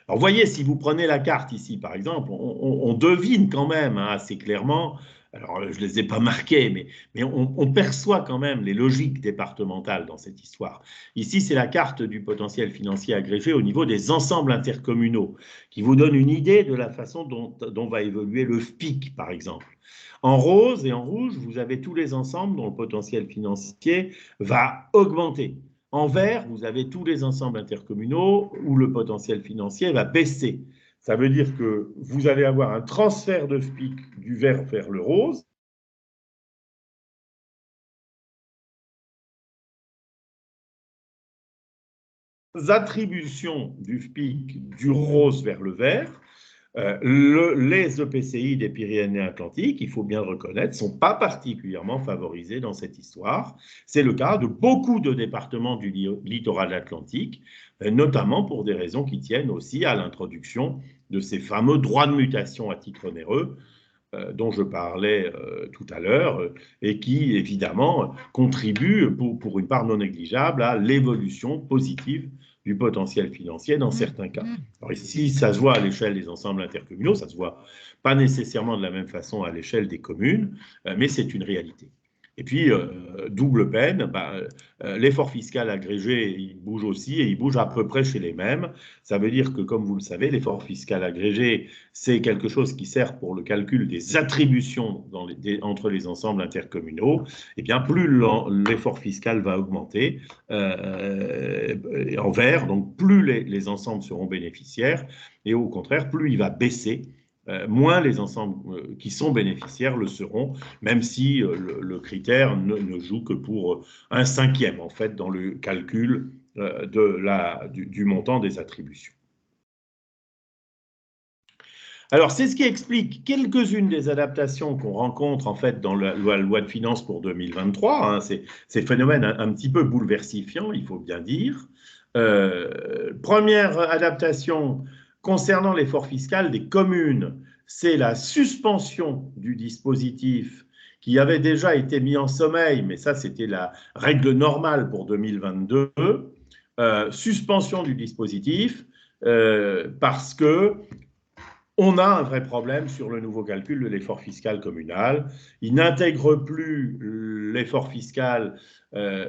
Alors, voyez, si vous prenez la carte ici, par exemple, on devine quand même, hein, assez clairement, alors je ne les ai pas marqués, mais on perçoit quand même les logiques départementales dans cette histoire. Ici, c'est la carte du potentiel financier agrégé au niveau des ensembles intercommunaux, qui vous donne une idée de la façon dont va évoluer le FPIC, par exemple. En rose et en rouge, vous avez tous les ensembles dont le potentiel financier va augmenter. En vert, vous avez tous les ensembles intercommunaux où le potentiel financier va baisser. Ça veut dire que vous allez avoir un transfert de FPIC du vert vers le rose. Attribution du FPIC du rose vers le vert. Les EPCI des Pyrénées-Atlantiques, il faut bien le reconnaître, ne sont pas particulièrement favorisés dans cette histoire. C'est le cas de beaucoup de départements du littoral atlantique, notamment pour des raisons qui tiennent aussi à l'introduction de ces fameux droits de mutation à titre onéreux dont je parlais tout à l'heure, et qui, évidemment, contribuent pour une part non négligeable à l'évolution positive du potentiel financier dans certains cas. Alors ici, ça se voit à l'échelle des ensembles intercommunaux, ça ne se voit pas nécessairement de la même façon à l'échelle des communes, mais c'est une réalité. Et puis, double peine, l'effort fiscal agrégé, il bouge aussi et il bouge à peu près chez les mêmes. Ça veut dire que, comme vous le savez, l'effort fiscal agrégé, c'est quelque chose qui sert pour le calcul des attributions entre les ensembles intercommunaux. Et bien, plus l'effort fiscal va augmenter en vert, donc plus les ensembles seront bénéficiaires, et au contraire, plus il va baisser. Moins les ensembles qui sont bénéficiaires le seront, même si le critère ne joue que pour un cinquième, en fait, dans le calcul du montant des attributions. Alors, c'est ce qui explique quelques-unes des adaptations qu'on rencontre en fait dans la loi de finances pour 2023. Hein, ces phénomènes un petit peu bouleversifiants, il faut bien dire. Première adaptation concernant l'effort fiscal des communes, c'est la suspension du dispositif qui avait déjà été mis en sommeil, mais ça c'était la règle normale pour 2022. Suspension du dispositif parce que on a un vrai problème sur le nouveau calcul de l'effort fiscal communal. Il n'intègre plus l'effort fiscal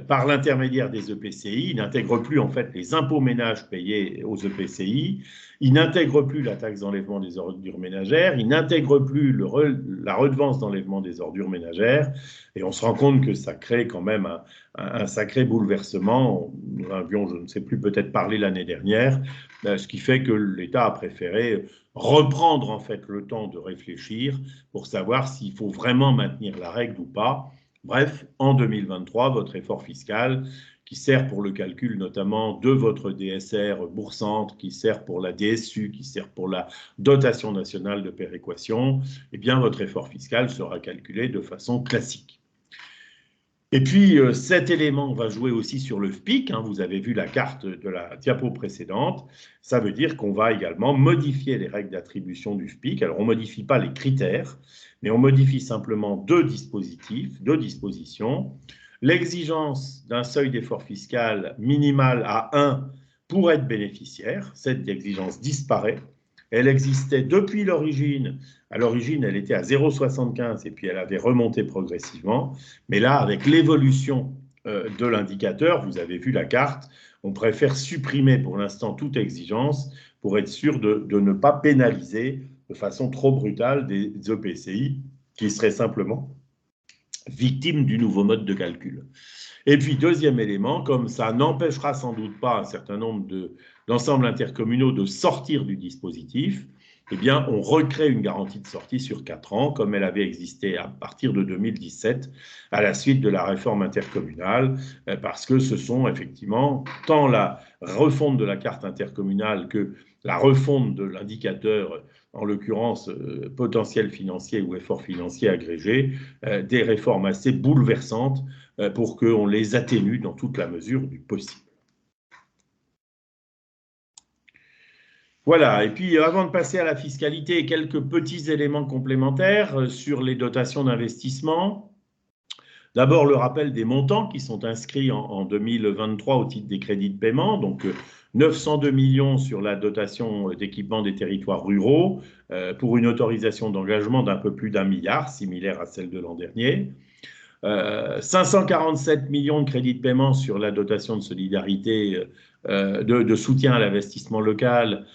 par l'intermédiaire des EPCI, il n'intègre plus en fait les impôts ménages payés aux EPCI, il n'intègre plus la taxe d'enlèvement des ordures ménagères, il n'intègre plus la redevance d'enlèvement des ordures ménagères, et on se rend compte que ça crée quand même un sacré bouleversement. Nous avions, je ne sais plus, peut-être parlé l'année dernière, ce qui fait que l'État a préféré reprendre en fait le temps de réfléchir pour savoir s'il faut vraiment maintenir la règle ou pas. Bref, en 2023, votre effort fiscal, qui sert pour le calcul notamment de votre DSR bourg-centre, qui sert pour la DSU, qui sert pour la dotation nationale de péréquation, eh bien votre effort fiscal sera calculé de façon classique. Et puis, cet élément va jouer aussi sur le FPIC. Hein, vous avez vu la carte de la diapo précédente. Ça veut dire qu'on va également modifier les règles d'attribution du FPIC. Alors, on ne modifie pas les critères, mais on modifie simplement deux dispositions. L'exigence d'un seuil d'effort fiscal minimal à 1 pour être bénéficiaire. Cette exigence disparaît. Elle existait depuis l'origine. À l'origine, elle était à 0,75 et puis elle avait remonté progressivement. Mais là, avec l'évolution de l'indicateur, vous avez vu la carte, on préfère supprimer pour l'instant toute exigence pour être sûr de ne pas pénaliser de façon trop brutale des EPCI qui seraient simplement victimes du nouveau mode de calcul. Et puis, deuxième élément, comme ça n'empêchera sans doute pas un certain nombre d'ensembles intercommunaux de sortir du dispositif, eh bien, on recrée une garantie de sortie sur 4 ans, comme elle avait existé à partir de 2017, à la suite de la réforme intercommunale, parce que ce sont effectivement tant la refonte de la carte intercommunale que la refonte de l'indicateur, en l'occurrence potentiel financier ou effort financier agrégé, des réformes assez bouleversantes pour qu'on les atténue dans toute la mesure du possible. Voilà, et puis avant de passer à la fiscalité, quelques petits éléments complémentaires sur les dotations d'investissement. D'abord, le rappel des montants qui sont inscrits en 2023 au titre des crédits de paiement, donc 902 millions sur la dotation d'équipement des territoires ruraux, pour une autorisation d'engagement d'un peu plus d'1 milliard, similaire à celle de l'an dernier. 547 millions de crédits de paiement sur la dotation de solidarité de soutien à l'investissement local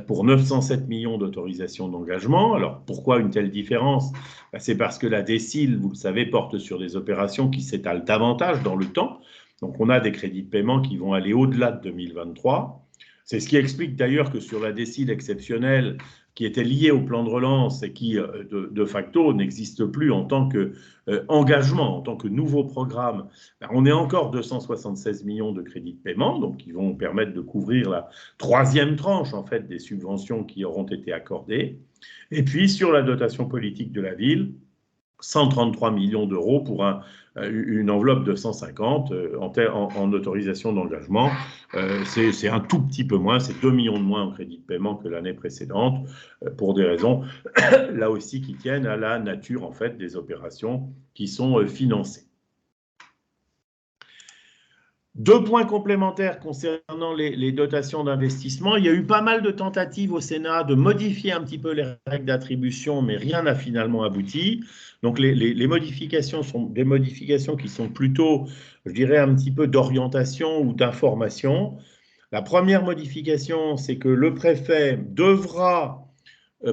pour 907 millions d'autorisations d'engagement. Alors, pourquoi une telle différence? C'est parce que la DSIL, vous le savez, porte sur des opérations qui s'étalent davantage dans le temps. Donc, on a des crédits de paiement qui vont aller au-delà de 2023. C'est ce qui explique d'ailleurs que sur la DSIL exceptionnelle, qui était liée au plan de relance et qui, de facto, n'existe plus en tant qu'engagement, en tant que nouveau programme, on est encore 276 millions de crédits de paiement, donc qui vont permettre de couvrir la troisième tranche, en fait, des subventions qui auront été accordées. Et puis, sur la dotation politique de la ville, 133 millions d'euros pour une enveloppe de 150 en autorisation d'engagement. C'est un tout petit peu moins, c'est 2 millions de moins en crédit de paiement que l'année précédente, pour des raisons, là aussi, qui tiennent à la nature, en fait, des opérations qui sont financées. Deux points complémentaires concernant les dotations d'investissement. Il y a eu pas mal de tentatives au Sénat de modifier un petit peu les règles d'attribution, mais rien n'a finalement abouti. Donc les modifications sont des modifications qui sont plutôt, je dirais, un petit peu d'orientation ou d'information. La première modification, c'est que le préfet devra,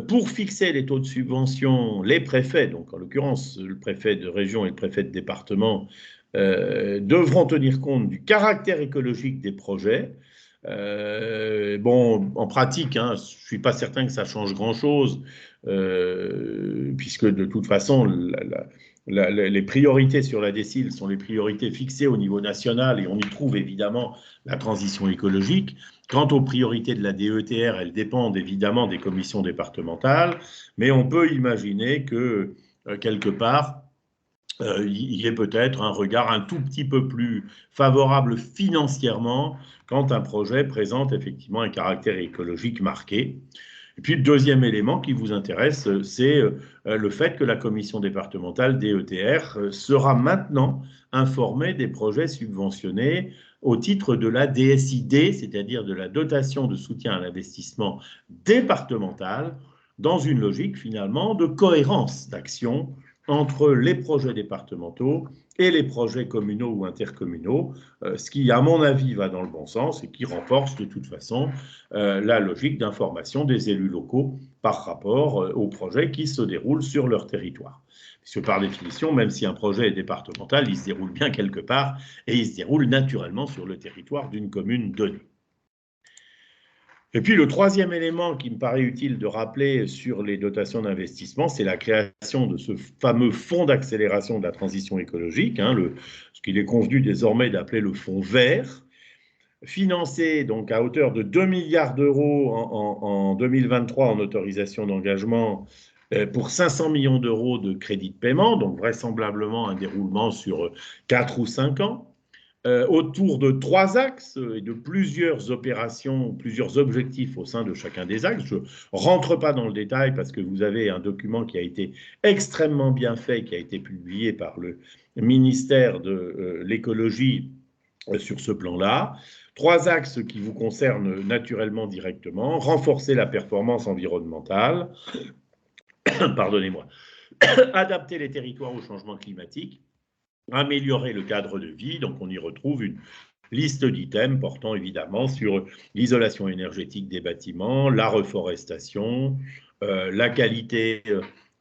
pour fixer les taux de subvention, les préfets, donc en l'occurrence le préfet de région et le préfet de département, devront tenir compte du caractère écologique des projets. Bon, en pratique, hein, je ne suis pas certain que ça change grand-chose, puisque de toute façon, les priorités sur la décile sont les priorités fixées au niveau national et on y trouve évidemment la transition écologique. Quant aux priorités de la DETR, elles dépendent évidemment des commissions départementales, mais on peut imaginer que quelque part, il y ait peut-être un regard un tout petit peu plus favorable financièrement quand un projet présente effectivement un caractère écologique marqué. Et puis le deuxième élément qui vous intéresse, c'est le fait que la commission départementale DETR sera maintenant informée des projets subventionnés au titre de la DSID, c'est-à-dire de la dotation de soutien à l'investissement départemental, dans une logique finalement de cohérence d'action entre les projets départementaux et les projets communaux ou intercommunaux, ce qui, à mon avis, va dans le bon sens et qui renforce de toute façon la logique d'information des élus locaux par rapport aux projets qui se déroulent sur leur territoire. Puisque par définition, même si un projet est départemental, il se déroule bien quelque part et il se déroule naturellement sur le territoire d'une commune donnée. Et puis le troisième élément qui me paraît utile de rappeler sur les dotations d'investissement, c'est la création de ce fameux fonds d'accélération de la transition écologique, hein, ce qu'il est convenu désormais d'appeler le fonds vert, financé donc à hauteur de 2 milliards d'euros en 2023 en autorisation d'engagement pour 500 millions d'euros de crédit de paiement, donc vraisemblablement un déroulement sur 4 ou 5 ans. Autour de 3 axes et de plusieurs opérations, plusieurs objectifs au sein de chacun des axes. Je ne rentre pas dans le détail parce que vous avez un document qui a été extrêmement bien fait, qui a été publié par le ministère de l'écologie sur ce plan-là. 3 axes qui vous concernent naturellement directement. Renforcer la performance environnementale, pardonnez-moi, adapter les territoires au changement climatique, améliorer le cadre de vie. Donc, on y retrouve une liste d'items portant évidemment sur l'isolation énergétique des bâtiments, la reforestation, la qualité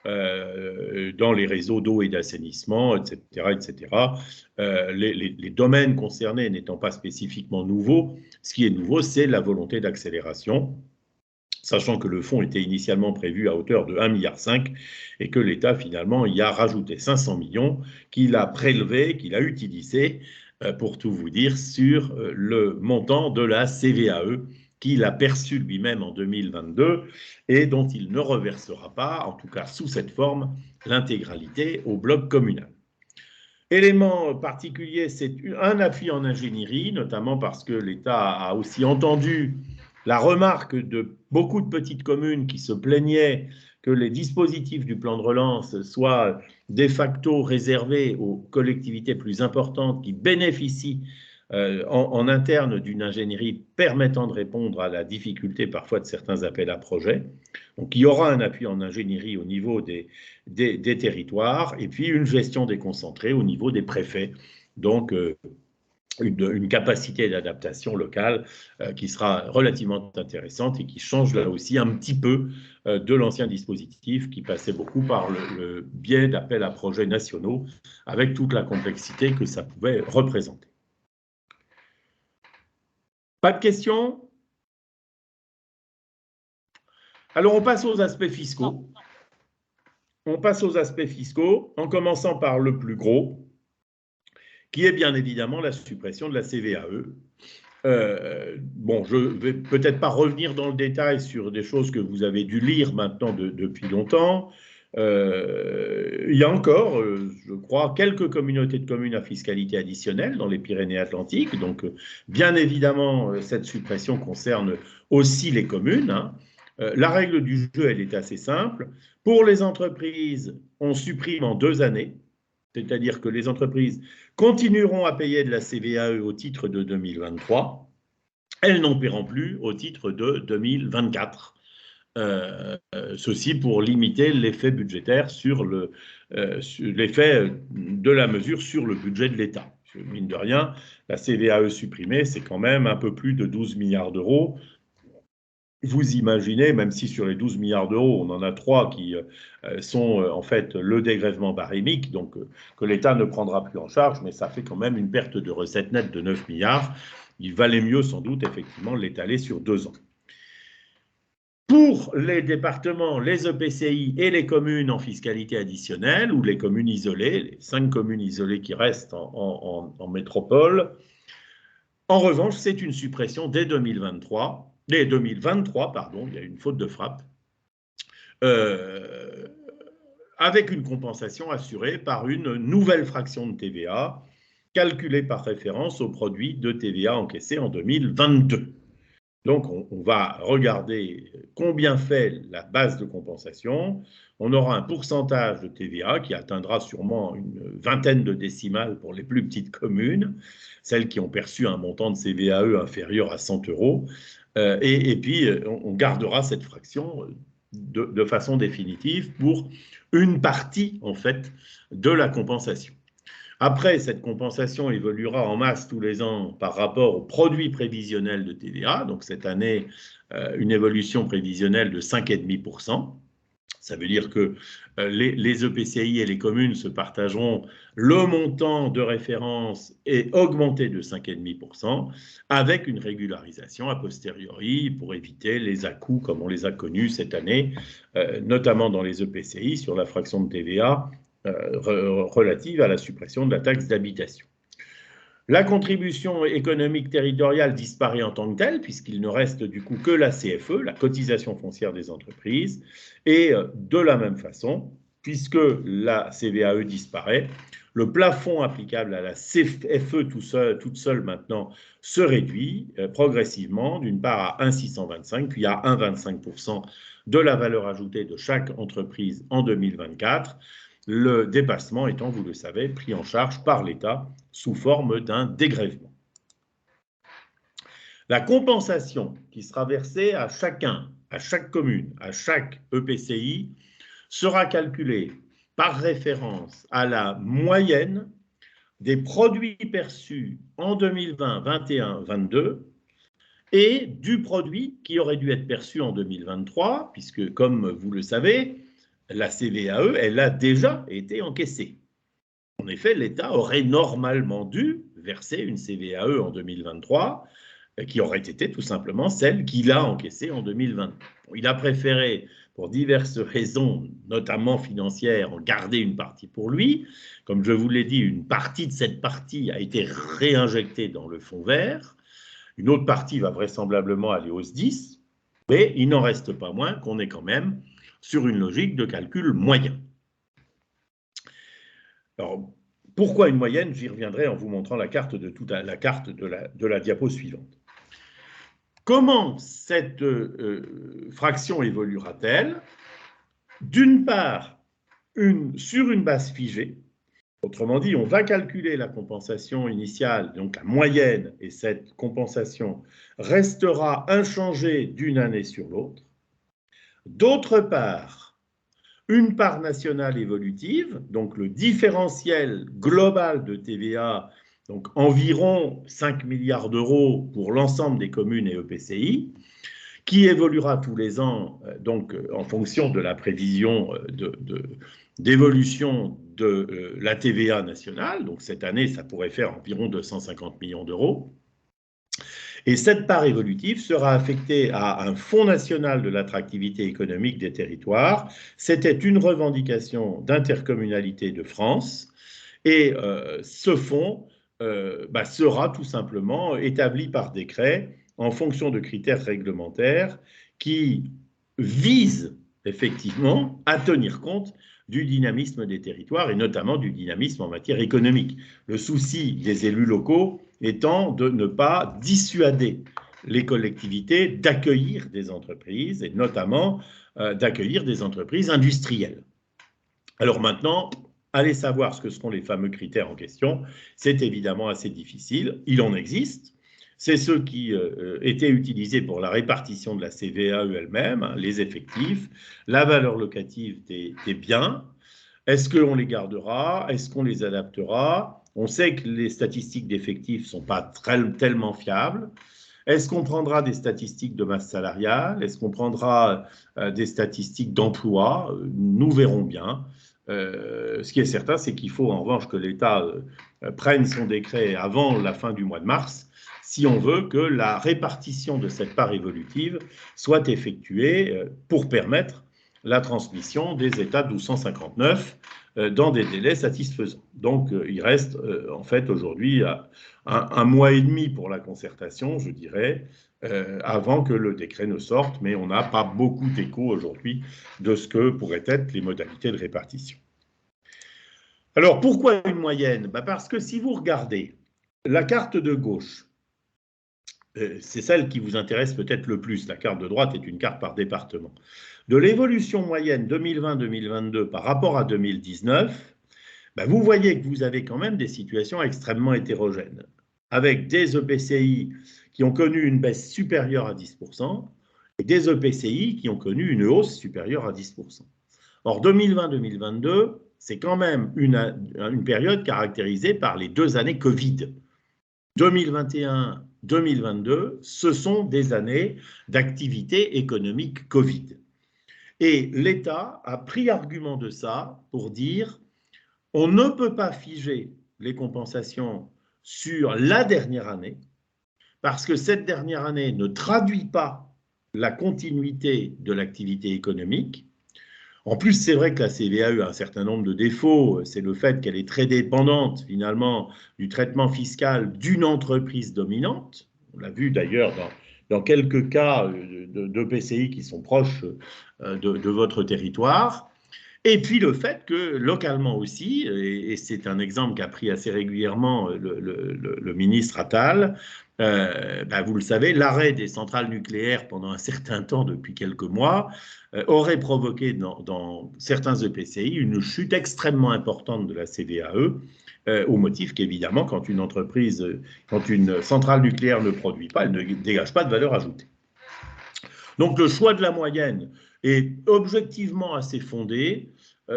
dans les réseaux d'eau et d'assainissement, etc. etc. Les domaines concernés n'étant pas spécifiquement nouveaux, ce qui est nouveau, c'est la volonté d'accélération, sachant que le fonds était initialement prévu à hauteur de 1,5 milliard et que l'État, finalement, y a rajouté 500 millions qu'il a prélevés, qu'il a utilisés, pour tout vous dire, sur le montant de la CVAE qu'il a perçu lui-même en 2022 et dont il ne reversera pas, en tout cas sous cette forme, l'intégralité au bloc communal. Élément particulier, c'est un appui en ingénierie, notamment parce que l'État a aussi entendu la remarque de beaucoup de petites communes qui se plaignaient que les dispositifs du plan de relance soient de facto réservés aux collectivités plus importantes qui bénéficient en interne d'une ingénierie permettant de répondre à la difficulté parfois de certains appels à projets. Donc il y aura un appui en ingénierie au niveau des territoires et puis une gestion déconcentrée au niveau des préfets. Donc une capacité d'adaptation locale qui sera relativement intéressante et qui change là aussi un petit peu de l'ancien dispositif qui passait beaucoup par le biais d'appels à projets nationaux avec toute la complexité que ça pouvait représenter. Pas de questions? Alors on passe aux aspects fiscaux. On passe aux aspects fiscaux en commençant par le plus gros, qui est bien évidemment la suppression de la CVAE. Bon, je ne vais peut-être pas revenir dans le détail sur des choses que vous avez dû lire maintenant depuis longtemps. Il y a encore, je crois, quelques communautés de communes à fiscalité additionnelle dans les Pyrénées-Atlantiques. Donc, bien évidemment, cette suppression concerne aussi les communes, hein. La règle du jeu, elle est assez simple. Pour les entreprises, on supprime en 2 années. c'est-à-dire que les entreprises continueront à payer de la CVAE au titre de 2023, elles n'en paieront plus au titre de 2024. Ceci pour limiter l'effet budgétaire sur l'effet de la mesure sur le budget de l'État. Mine de rien, la CVAE supprimée, c'est quand même un peu plus de 12 milliards d'euros. Vous imaginez, même si sur les 12 milliards d'euros, on en a 3 qui sont en fait le dégrèvement barémique, donc que l'État ne prendra plus en charge, mais ça fait quand même une perte de recettes nettes de 9 milliards. Il valait mieux sans doute effectivement l'étaler sur 2 ans. Pour les départements, les EPCI et les communes en fiscalité additionnelle, ou les communes isolées, les 5 communes isolées qui restent en métropole, en revanche, c'est une suppression dès 2023, dès 2023, pardon, il y a une faute de frappe, avec une compensation assurée par une nouvelle fraction de TVA, calculée par référence au produit de TVA encaissé en 2022. Donc, on va regarder combien fait la base de compensation. On aura un pourcentage de TVA qui atteindra sûrement une vingtaine de décimales pour les plus petites communes, celles qui ont perçu un montant de CVAE inférieur à 100 euros. Et puis, on gardera cette fraction de façon définitive pour une partie, en fait, de la compensation. Après, cette compensation évoluera en masse tous les ans par rapport au produit prévisionnel de TVA. Donc, cette année, une évolution prévisionnelle de 5,5%. Ça veut dire que les EPCI et les communes se partageront le montant de référence et augmenté de 5,5% avec une régularisation a posteriori pour éviter les à-coups comme on les a connus cette année, notamment dans les EPCI sur la fraction de TVA relative à la suppression de la taxe d'habitation. La contribution économique territoriale disparaît en tant que telle, puisqu'il ne reste du coup que la CFE, la cotisation foncière des entreprises, et de la même façon, puisque la CVAE disparaît, le plafond applicable à la CFE toute seule maintenant se réduit progressivement, d'une part à 1,625, puis à 1,25% de la valeur ajoutée de chaque entreprise en 2024. Le dépassement étant, vous le savez, pris en charge par l'État sous forme d'un dégrèvement. La compensation qui sera versée à chacun, à chaque commune, à chaque EPCI, sera calculée par référence à la moyenne des produits perçus en 2020, 2021, 2022 et du produit qui aurait dû être perçu en 2023, puisque, comme vous le savez, la CVAE, elle a déjà été encaissée. En effet, l'État aurait normalement dû verser une CVAE en 2023, qui aurait été tout simplement celle qu'il a encaissée en 2020. Il a préféré, pour diverses raisons, notamment financières, en garder une partie pour lui. Comme je vous l'ai dit, une partie de cette partie a été réinjectée dans le fonds vert. Une autre partie va vraisemblablement aller au SDIS, mais il n'en reste pas moins qu'on est quand même sur une logique de calcul moyen. Alors, pourquoi une moyenne? J'y reviendrai en vous montrant la carte de la diapo suivante. Comment cette fraction évoluera-t-elle? D'une part, sur une base figée. Autrement dit, on va calculer la compensation initiale, donc la moyenne, et cette compensation restera inchangée d'une année sur l'autre. D'autre part, une part nationale évolutive, donc le différentiel global de TVA, donc environ 5 milliards d'euros pour l'ensemble des communes et EPCI, qui évoluera tous les ans donc, en fonction de la prévision d'évolution de la TVA nationale. Donc cette année, ça pourrait faire environ 250 millions d'euros. Et cette part évolutive sera affectée à un fonds national de l'attractivité économique des territoires. C'était une revendication d'intercommunalité de France. Et ce fonds sera tout simplement établi par décret en fonction de critères réglementaires qui visent effectivement à tenir compte du dynamisme des territoires et notamment du dynamisme en matière économique. Le souci des élus locaux étant de ne pas dissuader les collectivités d'accueillir des entreprises et notamment d'accueillir des entreprises industrielles. Alors maintenant, aller savoir ce que seront les fameux critères en question, c'est évidemment assez difficile. Il en existe. C'est ceux qui étaient utilisés pour la répartition de la CVAE elle-même, hein, les effectifs, la valeur locative des biens. Est-ce qu'on les gardera? Est-ce qu'on les adaptera? On sait que les statistiques d'effectifs ne sont pas tellement fiables. Est-ce qu'on prendra des statistiques de masse salariale? Est-ce qu'on prendra des statistiques d'emploi? Nous verrons bien. Ce qui est certain, c'est qu'il faut en revanche que l'État prenne son décret avant la fin du mois de mars, si on veut que la répartition de cette part évolutive soit effectuée pour permettre la transmission des États 1259 dans des délais satisfaisants. Donc, il reste en fait aujourd'hui un mois et demi pour la concertation, je dirais, avant que le décret ne sorte, mais on n'a pas beaucoup d'écho aujourd'hui de ce que pourraient être les modalités de répartition. Alors, pourquoi une moyenne? Parce que si vous regardez la carte de gauche, c'est celle qui vous intéresse peut-être le plus. La carte de droite est une carte par département. De l'évolution moyenne 2020-2022 par rapport à 2019, vous voyez que vous avez quand même des situations extrêmement hétérogènes, avec des EPCI qui ont connu une baisse supérieure à 10% et des EPCI qui ont connu une hausse supérieure à 10%. Or, 2020-2022, c'est quand même une période caractérisée par les 2 années Covid. 2021-2022, ce sont des années d'activité économique Covid. Et l'État a pris argument de ça pour dire on ne peut pas figer les compensations sur la dernière année parce que cette dernière année ne traduit pas la continuité de l'activité économique. En plus, c'est vrai que la CVAE a un certain nombre de défauts. C'est le fait qu'elle est très dépendante, finalement, du traitement fiscal d'une entreprise dominante. On l'a vu d'ailleurs dans quelques cas d'EPCI qui sont proches de votre territoire. Et puis le fait que localement aussi, et c'est un exemple qu'a pris assez régulièrement le ministre Attal, vous le savez, l'arrêt des centrales nucléaires pendant un certain temps, depuis quelques mois, aurait provoqué dans certains EPCI une chute extrêmement importante de la CVAE, au motif qu'évidemment, quand une centrale nucléaire ne produit pas, elle ne dégage pas de valeur ajoutée. Donc le choix de la moyenne est objectivement assez fondé,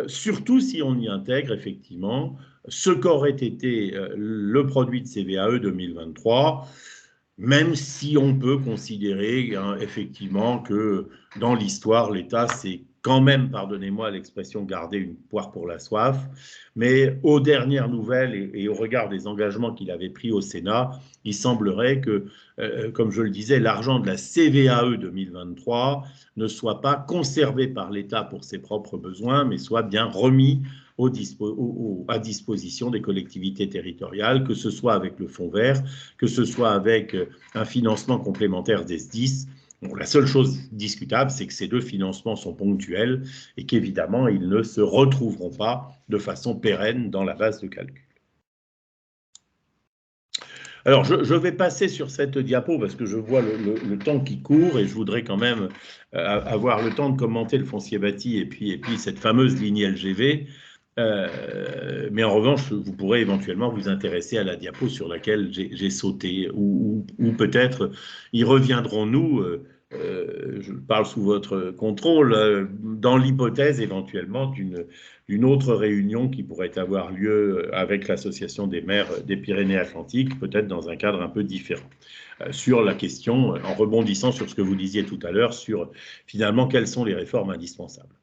surtout si on y intègre effectivement ce qu'aurait été le produit de CVAE 2023, même si on peut considérer effectivement que dans l'histoire, l'État s'est quand même, pardonnez-moi l'expression, gardé une poire pour la soif, mais aux dernières nouvelles et au regard des engagements qu'il avait pris au Sénat, il semblerait que, comme je le disais, l'argent de la CVAE 2023 ne soit pas conservé par l'État pour ses propres besoins, mais soit bien remis à disposition des collectivités territoriales, que ce soit avec le fonds vert, que ce soit avec un financement complémentaire des SDIS. Bon, la seule chose discutable, c'est que ces deux financements sont ponctuels et qu'évidemment, ils ne se retrouveront pas de façon pérenne dans la base de calcul. Alors, je vais passer sur cette diapo parce que je vois le temps qui court et je voudrais quand même avoir le temps de commenter le foncier bâti et puis cette fameuse ligne LGV. Mais en revanche, vous pourrez éventuellement vous intéresser à la diapo sur laquelle j'ai sauté, ou peut-être y reviendrons-nous, je parle sous votre contrôle, dans l'hypothèse éventuellement d'une autre réunion qui pourrait avoir lieu avec l'Association des maires des Pyrénées-Atlantiques, peut-être dans un cadre un peu différent, sur la question, en rebondissant sur ce que vous disiez tout à l'heure, sur finalement quelles sont les réformes indispensables.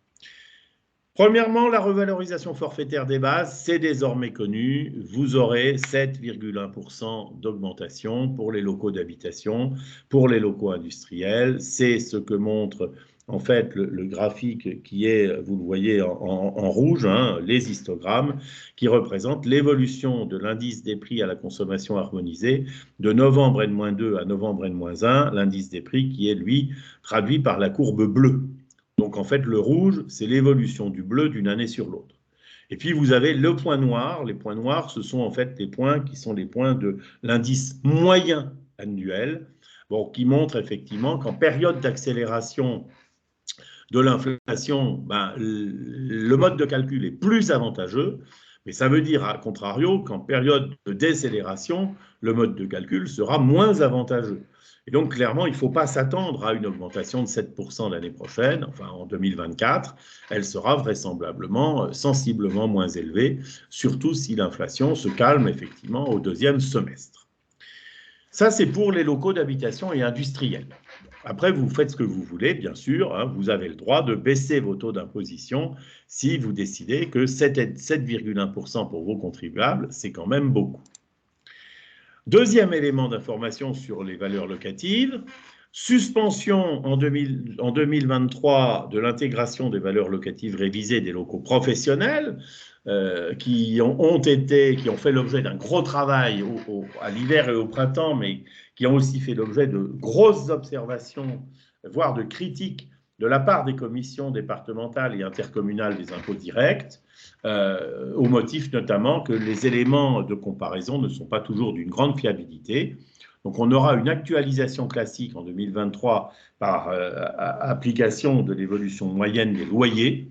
Premièrement, la revalorisation forfaitaire des bases, c'est désormais connu. Vous aurez 7,1% d'augmentation pour les locaux d'habitation, pour les locaux industriels. C'est ce que montre en fait le graphique qui est, vous le voyez en rouge, les histogrammes, qui représentent l'évolution de l'indice des prix à la consommation harmonisée de novembre N-2 à novembre N-1, l'indice des prix qui est, lui, traduit par la courbe bleue. Donc, en fait, le rouge, c'est l'évolution du bleu d'une année sur l'autre. Et puis, vous avez le point noir. Les points noirs, ce sont en fait les points qui sont les points de l'indice moyen annuel, qui montrent effectivement qu'en période d'accélération de l'inflation, ben, le mode de calcul est plus avantageux, mais ça veut dire, à contrario, qu'en période de décélération, le mode de calcul sera moins avantageux. Et donc, clairement, il ne faut pas s'attendre à une augmentation de 7% l'année prochaine, enfin en 2024. Elle sera vraisemblablement sensiblement moins élevée, surtout si l'inflation se calme effectivement au deuxième semestre. Ça, c'est pour les locaux d'habitation et industriels. Après, vous faites ce que vous voulez, bien sûr. Hein, vous avez le droit de baisser vos taux d'imposition si vous décidez que 7,1% pour vos contribuables, c'est quand même beaucoup. Deuxième élément d'information sur les valeurs locatives, suspension en 2023 de l'intégration des valeurs locatives révisées des locaux professionnels qui ont fait l'objet d'un gros travail à l'hiver et au printemps, mais qui ont aussi fait l'objet de grosses observations, voire de critiques de la part des commissions départementales et intercommunales des impôts directs, au motif notamment que les éléments de comparaison ne sont pas toujours d'une grande fiabilité. Donc on aura une actualisation classique en 2023 par application de l'évolution moyenne des loyers.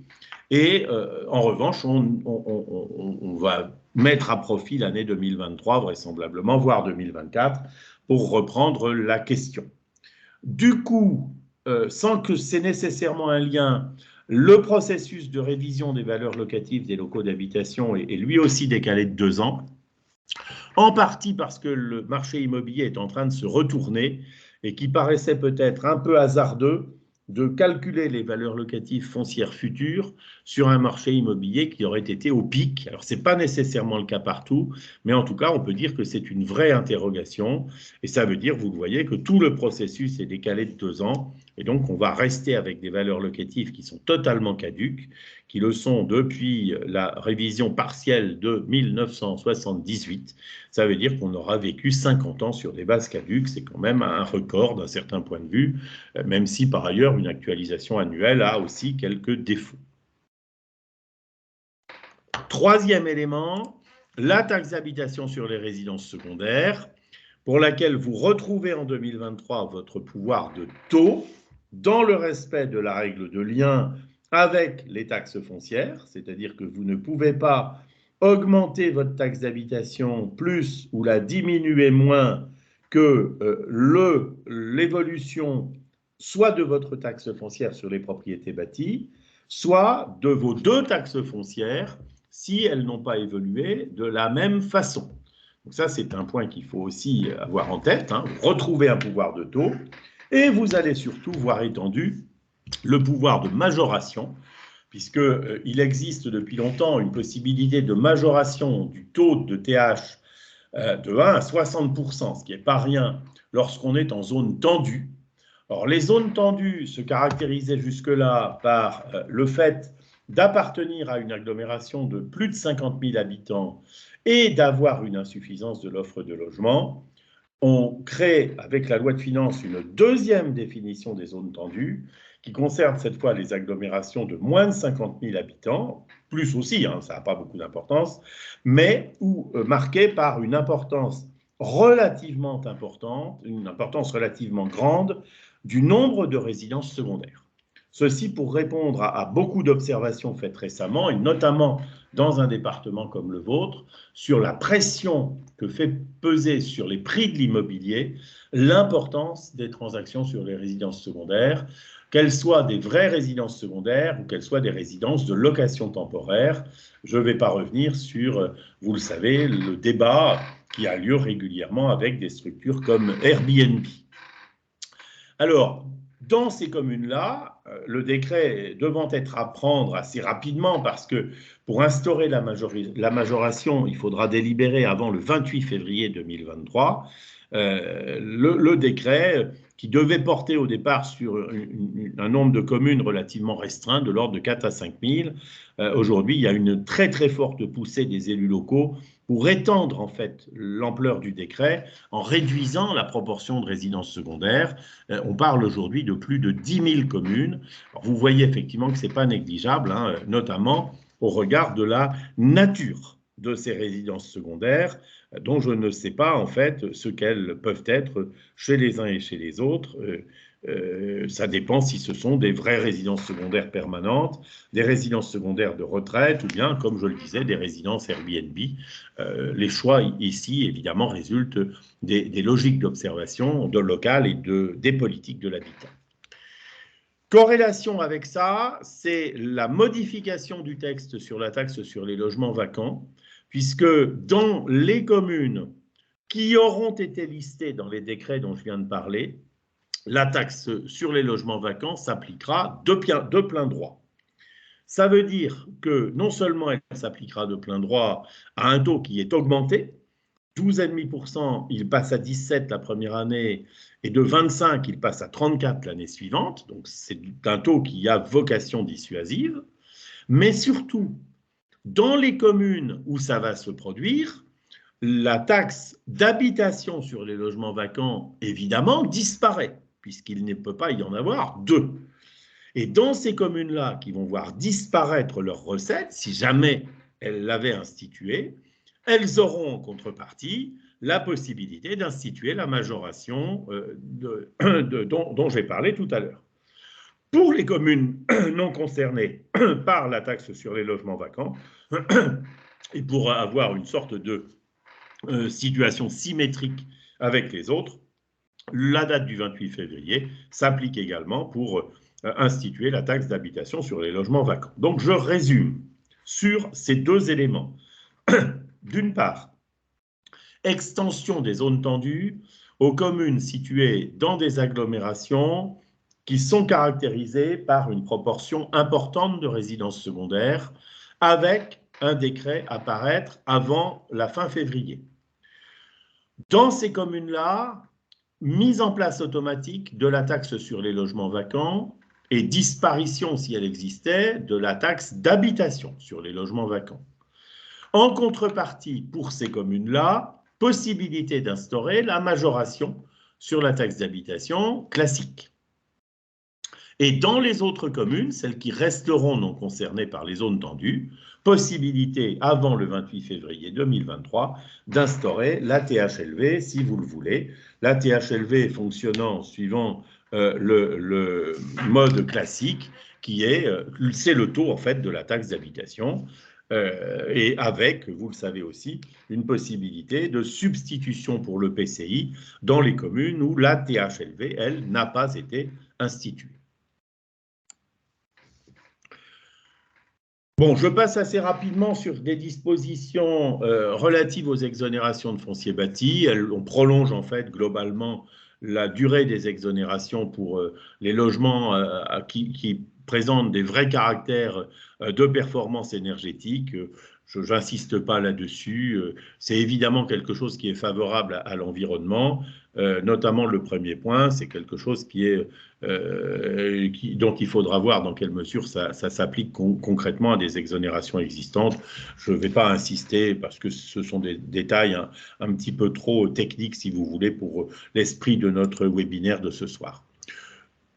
Et en revanche, on va mettre à profit l'année 2023, vraisemblablement, voire 2024, pour reprendre la question. Du coup, sans que c'est nécessairement un lien, le processus de révision des valeurs locatives des locaux d'habitation est lui aussi décalé de 2 ans, en partie parce que le marché immobilier est en train de se retourner et qu'il paraissait peut-être un peu hasardeux de calculer les valeurs locatives foncières futures sur un marché immobilier qui aurait été au pic. Alors, ce n'est pas nécessairement le cas partout, mais en tout cas, on peut dire que c'est une vraie interrogation. Et ça veut dire, vous le voyez, que tout le processus est décalé de 2 ans. Et donc, on va rester avec des valeurs locatives qui sont totalement caduques, qui le sont depuis la révision partielle de 1978. Ça veut dire qu'on aura vécu 50 ans sur des bases caduques. C'est quand même un record d'un certain point de vue, même si par ailleurs une actualisation annuelle a aussi quelques défauts. Troisième élément, la taxe d'habitation sur les résidences secondaires, pour laquelle vous retrouvez en 2023 votre pouvoir de taux dans le respect de la règle de lien avec les taxes foncières, c'est-à-dire que vous ne pouvez pas augmenter votre taxe d'habitation plus ou la diminuer moins que l'évolution soit de votre taxe foncière sur les propriétés bâties, soit de vos deux taxes foncières si elles n'ont pas évolué de la même façon. Donc ça, c'est un point qu'il faut aussi avoir en tête. Hein. Retrouver un pouvoir de taux et vous allez surtout voir étendu le pouvoir de majoration, puisqu'il existe depuis longtemps une possibilité de majoration du taux de TH de 1 à 60%, ce qui n'est pas rien lorsqu'on est en zone tendue. Or, les zones tendues se caractérisaient jusque-là par le fait d'appartenir à une agglomération de plus de 50 000 habitants et d'avoir une insuffisance de l'offre de logement. On crée, avec la loi de finances, une deuxième définition des zones tendues qui concerne cette fois les agglomérations de moins de 50 000 habitants, plus aussi, hein, ça n'a pas beaucoup d'importance, mais marquée par une importance relativement importante, une importance relativement grande du nombre de résidences secondaires. Ceci pour répondre à beaucoup d'observations faites récemment, et notamment dans un département comme le vôtre, sur la pression que fait peser sur les prix de l'immobilier l'importance des transactions sur les résidences secondaires, qu'elles soient des vraies résidences secondaires ou qu'elles soient des résidences de location temporaire. Je ne vais pas revenir sur, vous le savez, le débat qui a lieu régulièrement avec des structures comme Airbnb. Alors, dans ces communes-là, le décret devant être à prendre assez rapidement, parce que pour instaurer la majoration, il faudra délibérer avant le 28 février 2023, le décret qui devait porter au départ sur un nombre de communes relativement restreint, de l'ordre de 4 à 5 000. Aujourd'hui, il y a une très très forte poussée des élus locaux pour étendre en fait l'ampleur du décret en réduisant la proportion de résidences secondaires. On parle aujourd'hui de plus de 10 000 communes. Alors vous voyez effectivement que ce n'est pas négligeable, hein, notamment au regard de la nature de ces résidences secondaires, dont je ne sais pas en fait ce qu'elles peuvent être chez les uns et chez les autres. Ça dépend si ce sont des vraies résidences secondaires permanentes, des résidences secondaires de retraite ou bien, comme je le disais, des résidences Airbnb. Les choix ici, évidemment, résultent des logiques d'observation locales et des politiques de l'habitat. Corrélation avec ça, c'est la modification du texte sur la taxe sur les logements vacants, puisque dans les communes qui auront été listées dans les décrets dont je viens de parler, la taxe sur les logements vacants s'appliquera de plein droit. Ça veut dire que non seulement elle s'appliquera de plein droit à un taux qui est augmenté, 12,5%, il passe à 17 la première année, et de 25, il passe à 34 l'année suivante. Donc, c'est un taux qui a vocation dissuasive. Mais surtout, dans les communes où ça va se produire, la taxe d'habitation sur les logements vacants, évidemment, disparaît, puisqu'il ne peut pas y en avoir deux. Et dans ces communes-là qui vont voir disparaître leurs recettes, si jamais elles l'avaient instituée, elles auront en contrepartie la possibilité d'instituer la majoration dont j'ai parlé tout à l'heure. Pour les communes non concernées par la taxe sur les logements vacants, et pour avoir une sorte de situation symétrique avec les autres, la date du 28 février s'applique également pour instituer la taxe d'habitation sur les logements vacants. Donc je résume sur ces deux éléments. D'une part, extension des zones tendues aux communes situées dans des agglomérations qui sont caractérisées par une proportion importante de résidences secondaires, avec un décret à paraître avant la fin février. Dans ces communes-là, mise en place automatique de la taxe sur les logements vacants et disparition, si elle existait, de la taxe d'habitation sur les logements vacants. En contrepartie, pour ces communes-là, possibilité d'instaurer la majoration sur la taxe d'habitation classique. Et dans les autres communes, celles qui resteront non concernées par les zones tendues, possibilité avant le 28 février 2023 d'instaurer la THLV si vous le voulez. La THLV fonctionnant suivant le mode classique qui c'est le taux en fait de la taxe d'habitation. Et avec, vous le savez aussi, une possibilité de substitution pour le PCI dans les communes où la THLV, elle, n'a pas été instituée. Bon, je passe assez rapidement sur des dispositions relatives aux exonérations de foncier bâti. On prolonge en fait globalement la durée des exonérations pour les logements qui présentent des vrais caractères de performance énergétique. Je n'insiste pas là-dessus. C'est évidemment quelque chose qui est favorable à l'environnement. Notamment le premier point, c'est quelque chose dont il faudra voir dans quelle mesure ça s'applique concrètement à des exonérations existantes. Je ne vais pas insister parce que ce sont des détails un petit peu trop techniques, si vous voulez, pour l'esprit de notre webinaire de ce soir.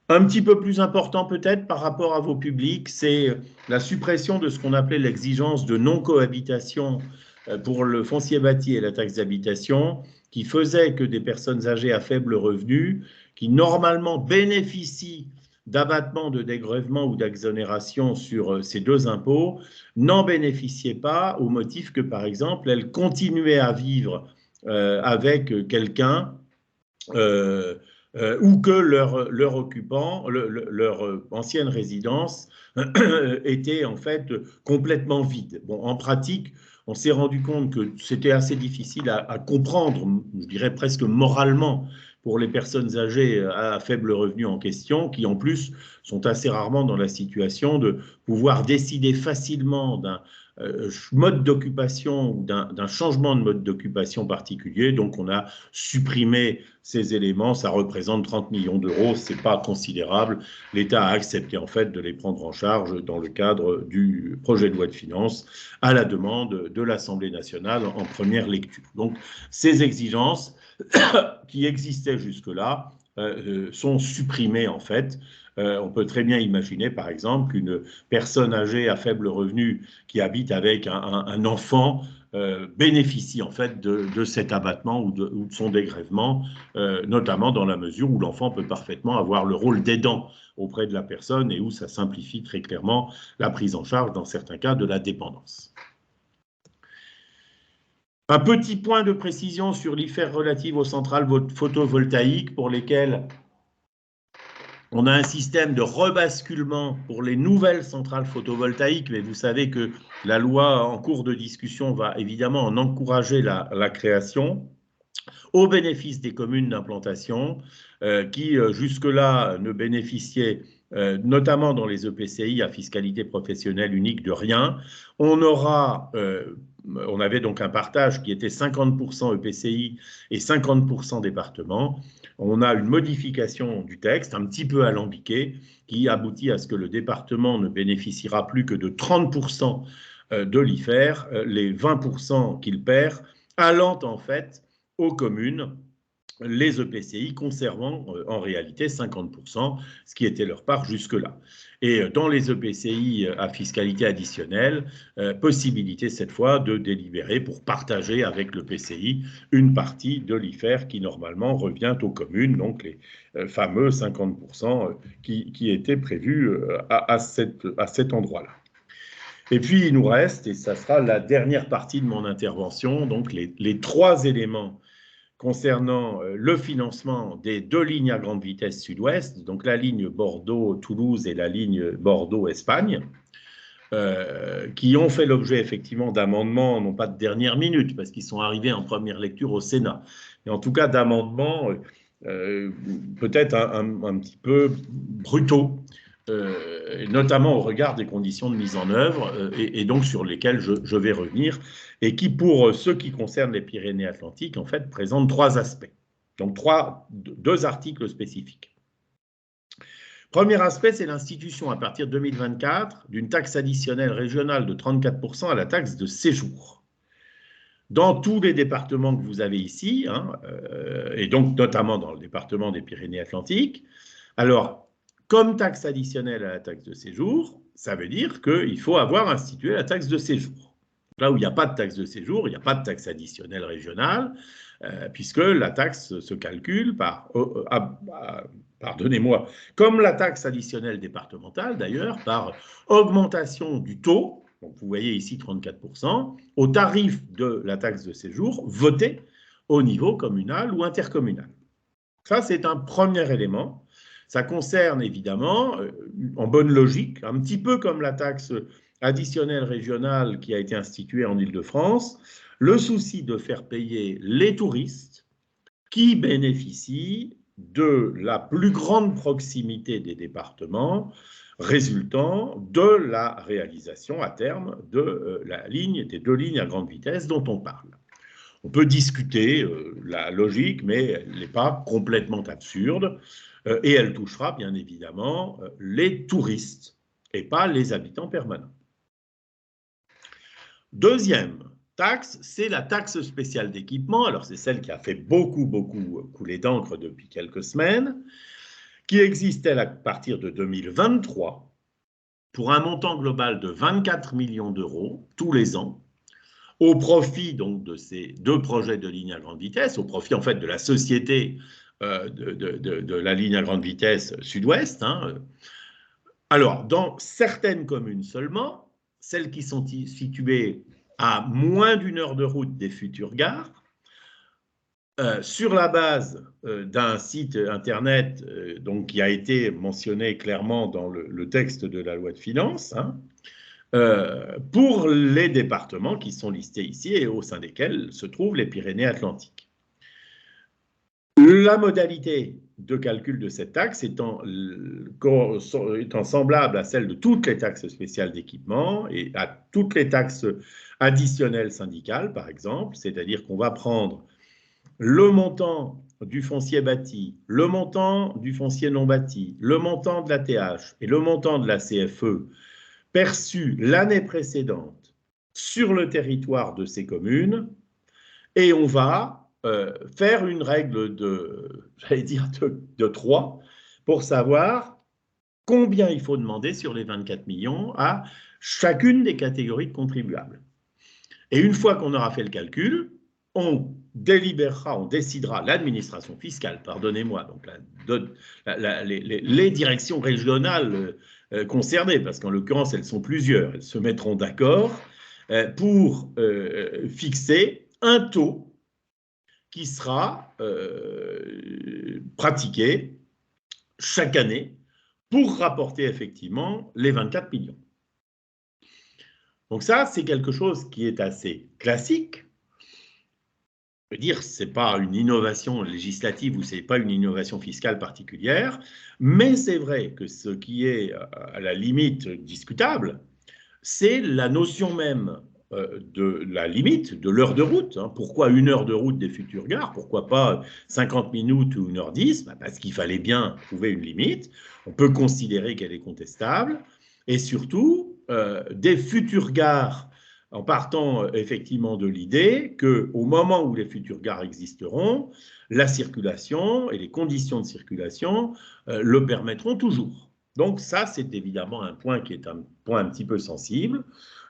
Un petit peu plus important peut-être par rapport à vos publics, c'est la suppression de ce qu'on appelait l'exigence de non-cohabitation pour le foncier bâti et la taxe d'habitation, qui faisait que des personnes âgées à faible revenu, qui normalement bénéficient d'abattement, de dégrèvement ou d'exonération sur ces deux impôts, n'en bénéficiaient pas au motif que, par exemple, elles continuaient à vivre avec quelqu'un ou que leur occupant, leur ancienne résidence était en fait complètement vide. Bon, en pratique, on s'est rendu compte que c'était assez difficile à comprendre, je dirais presque moralement, pour les personnes âgées à faible revenu en question, qui en plus sont assez rarement dans la situation de pouvoir décider facilement d'un mode d'occupation ou d'un changement de mode d'occupation particulier. Donc, on a supprimé ces éléments. Ça représente 30 millions d'euros. Ce n'est pas considérable. L'État a accepté, en fait, de les prendre en charge dans le cadre du projet de loi de finances à la demande de l'Assemblée nationale en première lecture. Donc, ces exigences qui existaient jusque-là sont supprimées, en fait. On peut très bien imaginer, par exemple, qu'une personne âgée à faible revenu qui habite avec un enfant bénéficient en fait de cet abattement ou de son dégrèvement, notamment dans la mesure où l'enfant peut parfaitement avoir le rôle d'aidant auprès de la personne et où ça simplifie très clairement la prise en charge, dans certains cas, de la dépendance. Un petit point de précision sur l'IFER relative aux centrales photovoltaïques pour lesquelles on a un système de rebasculement pour les nouvelles centrales photovoltaïques, mais vous savez que la loi en cours de discussion va évidemment en encourager la création au bénéfice des communes d'implantation qui jusque-là ne bénéficiaient notamment dans les EPCI à fiscalité professionnelle unique de rien. On avait donc un partage qui était 50% EPCI et 50% département. On a une modification du texte, un petit peu alambiquée, qui aboutit à ce que le département ne bénéficiera plus que de 30% de l'IFER, les 20% qu'il perd, allant en fait aux communes, les EPCI conservant en réalité 50%, ce qui était leur part jusque-là. Et dans les EPCI à fiscalité additionnelle, possibilité cette fois de délibérer pour partager avec le PCI une partie de l'IFER qui normalement revient aux communes, donc les fameux 50% qui étaient prévus à cet endroit-là. Et puis il nous reste, et ça sera la dernière partie de mon intervention, donc les trois éléments concernant le financement des deux lignes à grande vitesse sud-ouest, donc la ligne Bordeaux-Toulouse et la ligne Bordeaux-Espagne, qui ont fait l'objet effectivement d'amendements, non pas de dernière minute, parce qu'ils sont arrivés en première lecture au Sénat, mais en tout cas d'amendements peut-être un petit peu brutaux, notamment au regard des conditions de mise en œuvre, et donc sur lesquelles je vais revenir, et qui, pour ceux qui concernent les Pyrénées-Atlantiques, en fait, présentent trois aspects. Donc, deux articles spécifiques. Premier aspect, c'est l'institution, à partir de 2024, d'une taxe additionnelle régionale de 34% à la taxe de séjour. Dans tous les départements que vous avez ici, et donc notamment dans le département des Pyrénées-Atlantiques, alors, comme taxe additionnelle à la taxe de séjour, ça veut dire qu'il faut avoir institué la taxe de séjour. Là où il n'y a pas de taxe de séjour, il n'y a pas de taxe additionnelle régionale, puisque la taxe se calcule pardonnez-moi, comme la taxe additionnelle départementale d'ailleurs, par augmentation du taux, donc vous voyez ici 34%, au tarif de la taxe de séjour voté au niveau communal ou intercommunal. Ça, c'est un premier élément. Ça concerne évidemment, en bonne logique, un petit peu comme la taxe additionnelle régionale qui a été instituée en Île-de-France, le souci de faire payer les touristes qui bénéficient de la plus grande proximité des départements résultant de la réalisation à terme de des deux lignes à grande vitesse dont on parle. On peut discuter la logique, mais elle n'est pas complètement absurde et elle touchera bien évidemment les touristes et pas les habitants permanents. Deuxième taxe, c'est la taxe spéciale d'équipement. Alors c'est celle qui a fait beaucoup couler d'encre depuis quelques semaines, qui existait à partir de 2023 pour un montant global de 24 millions d'euros tous les ans, au profit donc de ces deux projets de ligne à grande vitesse, au profit en fait de la société de la ligne à grande vitesse sud-ouest. Alors, dans certaines communes seulement, celles qui sont situées à moins d'une heure de route des futures gares, sur la base d'un site internet donc, qui a été mentionné clairement dans le texte de la loi de finances, pour les départements qui sont listés ici et au sein desquels se trouvent les Pyrénées-Atlantiques. La modalité de calcul de cette taxe étant semblable à celle de toutes les taxes spéciales d'équipement et à toutes les taxes additionnelles syndicales, par exemple, c'est-à-dire qu'on va prendre le montant du foncier bâti, le montant du foncier non bâti, le montant de la TH et le montant de la CFE perçu l'année précédente sur le territoire de ces communes, et on va faire une règle de 3 pour savoir combien il faut demander sur les 24 millions à chacune des catégories de contribuables. Et une fois qu'on aura fait le calcul, on délibérera, on décidera, l'administration fiscale, pardonnez-moi, donc les directions régionales concernées, parce qu'en l'occurrence, elles sont plusieurs, elles se mettront d'accord pour fixer un taux qui sera pratiqué chaque année pour rapporter effectivement les 24 millions. Donc ça, c'est quelque chose qui est assez classique. Je veux dire, ce n'est pas une innovation législative ou ce n'est pas une innovation fiscale particulière, mais c'est vrai que ce qui est à la limite discutable, c'est la notion même de la limite de l'heure de route. Pourquoi 1 heure de route des futures gares? Pourquoi pas 50 minutes ou 1h10? Parce qu'il fallait bien trouver une limite. On peut considérer qu'elle est contestable. Et surtout, des futures gares, en partant effectivement de l'idée qu'au moment où les futures gares existeront, la circulation et les conditions de circulation le permettront toujours. Donc ça, c'est évidemment un point qui est un point un petit peu sensible.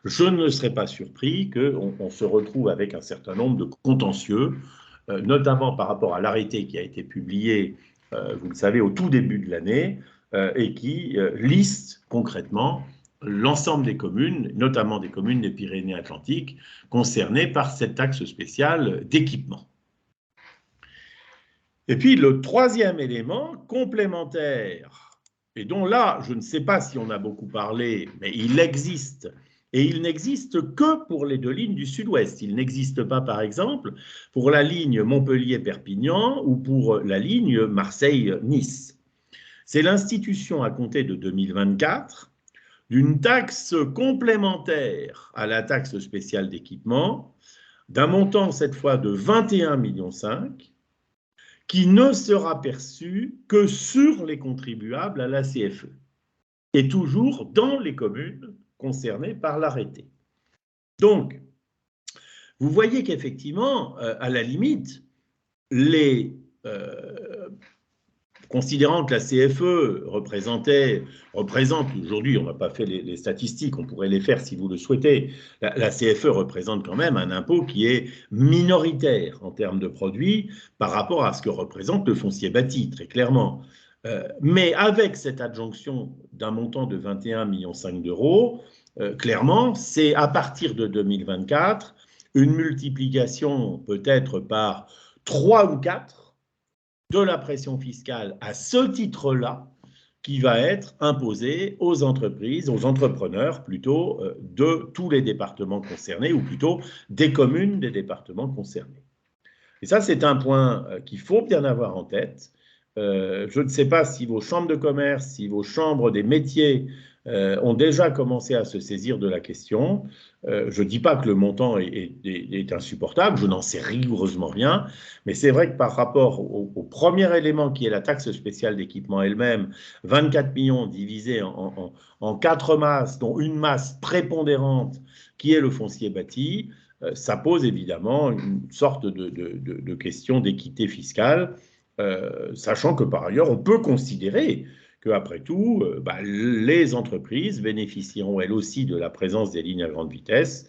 Je ne serais pas surpris qu'on se retrouve avec un certain nombre de contentieux, notamment par rapport à l'arrêté qui a été publié, vous le savez, au tout début de l'année, et qui liste concrètement l'ensemble des communes, notamment des communes des Pyrénées-Atlantiques, concernées par cette taxe spéciale d'équipement. Et puis le troisième élément complémentaire, et dont là, je ne sais pas si on a beaucoup parlé, mais il existe, et il n'existe que pour les 2 lignes du Sud-Ouest. Il n'existe pas, par exemple, pour la ligne Montpellier-Perpignan ou pour la ligne Marseille-Nice. C'est l'institution à compter de 2024 d'une taxe complémentaire à la taxe spéciale d'équipement, d'un montant cette fois de 21,5 millions, qui ne sera perçu que sur les contribuables à la CFE, et toujours dans les communes concernées par l'arrêté. Donc, vous voyez qu'effectivement, à la limite, considérant que la CFE représente aujourd'hui, on n'a pas fait les statistiques, on pourrait les faire si vous le souhaitez, la CFE représente quand même un impôt qui est minoritaire en termes de produits par rapport à ce que représente le foncier bâti, très clairement. Mais avec cette adjonction d'un montant de 21,5 millions d'euros, clairement, c'est à partir de 2024 une multiplication peut-être par 3 ou 4 de la pression fiscale à ce titre-là qui va être imposée aux entreprises, aux entrepreneurs plutôt, de tous les départements concernés, ou plutôt des communes des départements concernés. Et ça, c'est un point qu'il faut bien avoir en tête. Je ne sais pas si vos chambres de commerce, si vos chambres des métiers ont déjà commencé à se saisir de la question. Je ne dis pas que le montant est insupportable, je n'en sais rigoureusement rien, mais c'est vrai que par rapport au premier élément qui est la taxe spéciale d'équipement elle-même, 24 millions divisés en 4 masses, dont une masse prépondérante qui est le foncier bâti, ça pose évidemment une sorte de question d'équité fiscale, sachant que par ailleurs on peut considérer qu'après tout, les entreprises bénéficieront elles aussi de la présence des lignes à grande vitesse,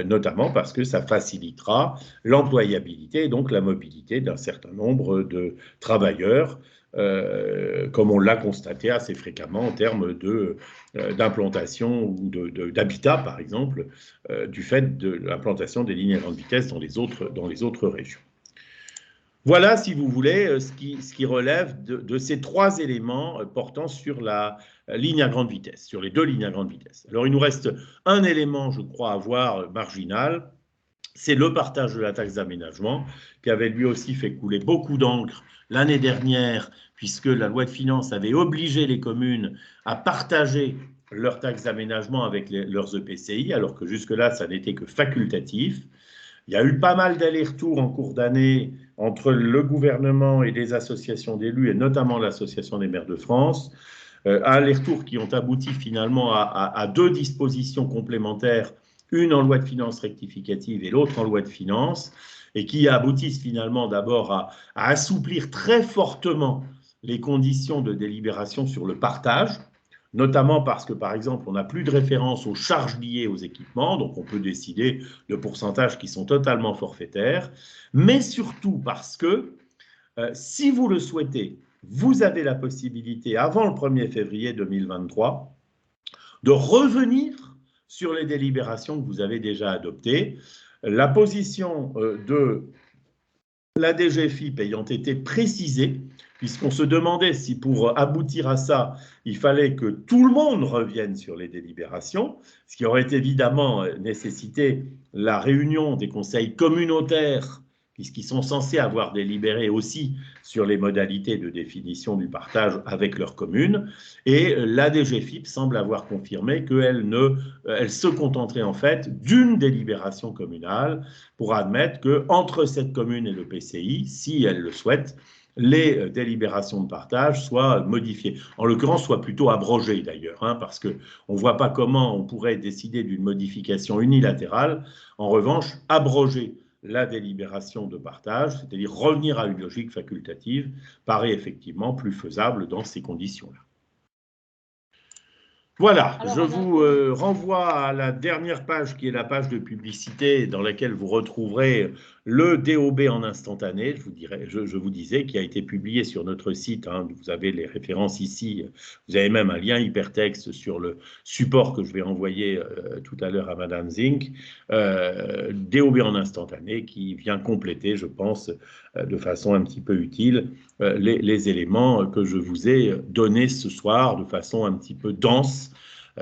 notamment parce que ça facilitera l'employabilité et donc la mobilité d'un certain nombre de travailleurs, comme on l'a constaté assez fréquemment en termes d'implantation ou d'habitat, par exemple, du fait de l'implantation des lignes à grande vitesse dans les autres régions. Voilà, si vous voulez, ce qui relève de ces 3 éléments portant sur la ligne à grande vitesse, sur les 2 lignes à grande vitesse. Alors, il nous reste un élément, je crois, à voir marginal, c'est le partage de la taxe d'aménagement, qui avait lui aussi fait couler beaucoup d'encre l'année dernière, puisque la loi de finances avait obligé les communes à partager leur taxe d'aménagement avec leurs EPCI, alors que jusque-là, ça n'était que facultatif. Il y a eu pas mal d'allers-retours en cours d'année entre le gouvernement et les associations d'élus, et notamment l'Association des maires de France, allers-retours qui ont abouti finalement à 2 dispositions complémentaires, une en loi de finances rectificative et l'autre en loi de finances, et qui aboutissent finalement d'abord à assouplir très fortement les conditions de délibération sur le partage notamment parce que, par exemple, on n'a plus de référence aux charges liées aux équipements, donc on peut décider de pourcentages qui sont totalement forfaitaires, mais surtout parce que, si vous le souhaitez, vous avez la possibilité, avant le 1er février 2023, de revenir sur les délibérations que vous avez déjà adoptées. La position de la DGFiP ayant été précisée, puisqu'on se demandait si pour aboutir à ça, il fallait que tout le monde revienne sur les délibérations, ce qui aurait évidemment nécessité la réunion des conseils communautaires, puisqu'ils sont censés avoir délibéré aussi sur les modalités de définition du partage avec leur commune. Et la DGFiP semble avoir confirmé qu'elle se contenterait en fait d'une délibération communale pour admettre qu'entre cette commune et le PCI, si elle le souhaite, les délibérations de partage soient modifiées. En l'occurrence, soient plutôt abrogées d'ailleurs, parce qu'on ne voit pas comment on pourrait décider d'une modification unilatérale. En revanche, abroger la délibération de partage, c'est-à-dire revenir à une logique facultative, paraît effectivement plus faisable dans ces conditions-là. Voilà, Alors, je vous renvoie à la dernière page qui est la page de publicité dans laquelle vous retrouverez le DOB en instantané, je vous disais, qui a été publié sur notre site. Vous avez les références ici, vous avez même un lien hypertexte sur le support que je vais envoyer tout à l'heure à Madame Zink. DOB en instantané qui vient compléter, je pense, de façon un petit peu utile, les éléments que je vous ai donnés ce soir de façon un petit peu dense,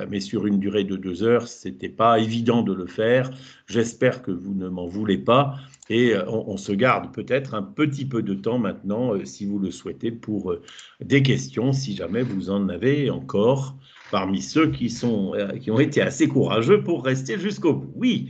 mais sur une durée de 2 heures, ce n'était pas évident de le faire. J'espère que vous ne m'en voulez pas et on se garde peut-être un petit peu de temps maintenant, si vous le souhaitez, pour des questions, si jamais vous en avez encore, parmi ceux qui ont été assez courageux pour rester jusqu'au bout. Oui.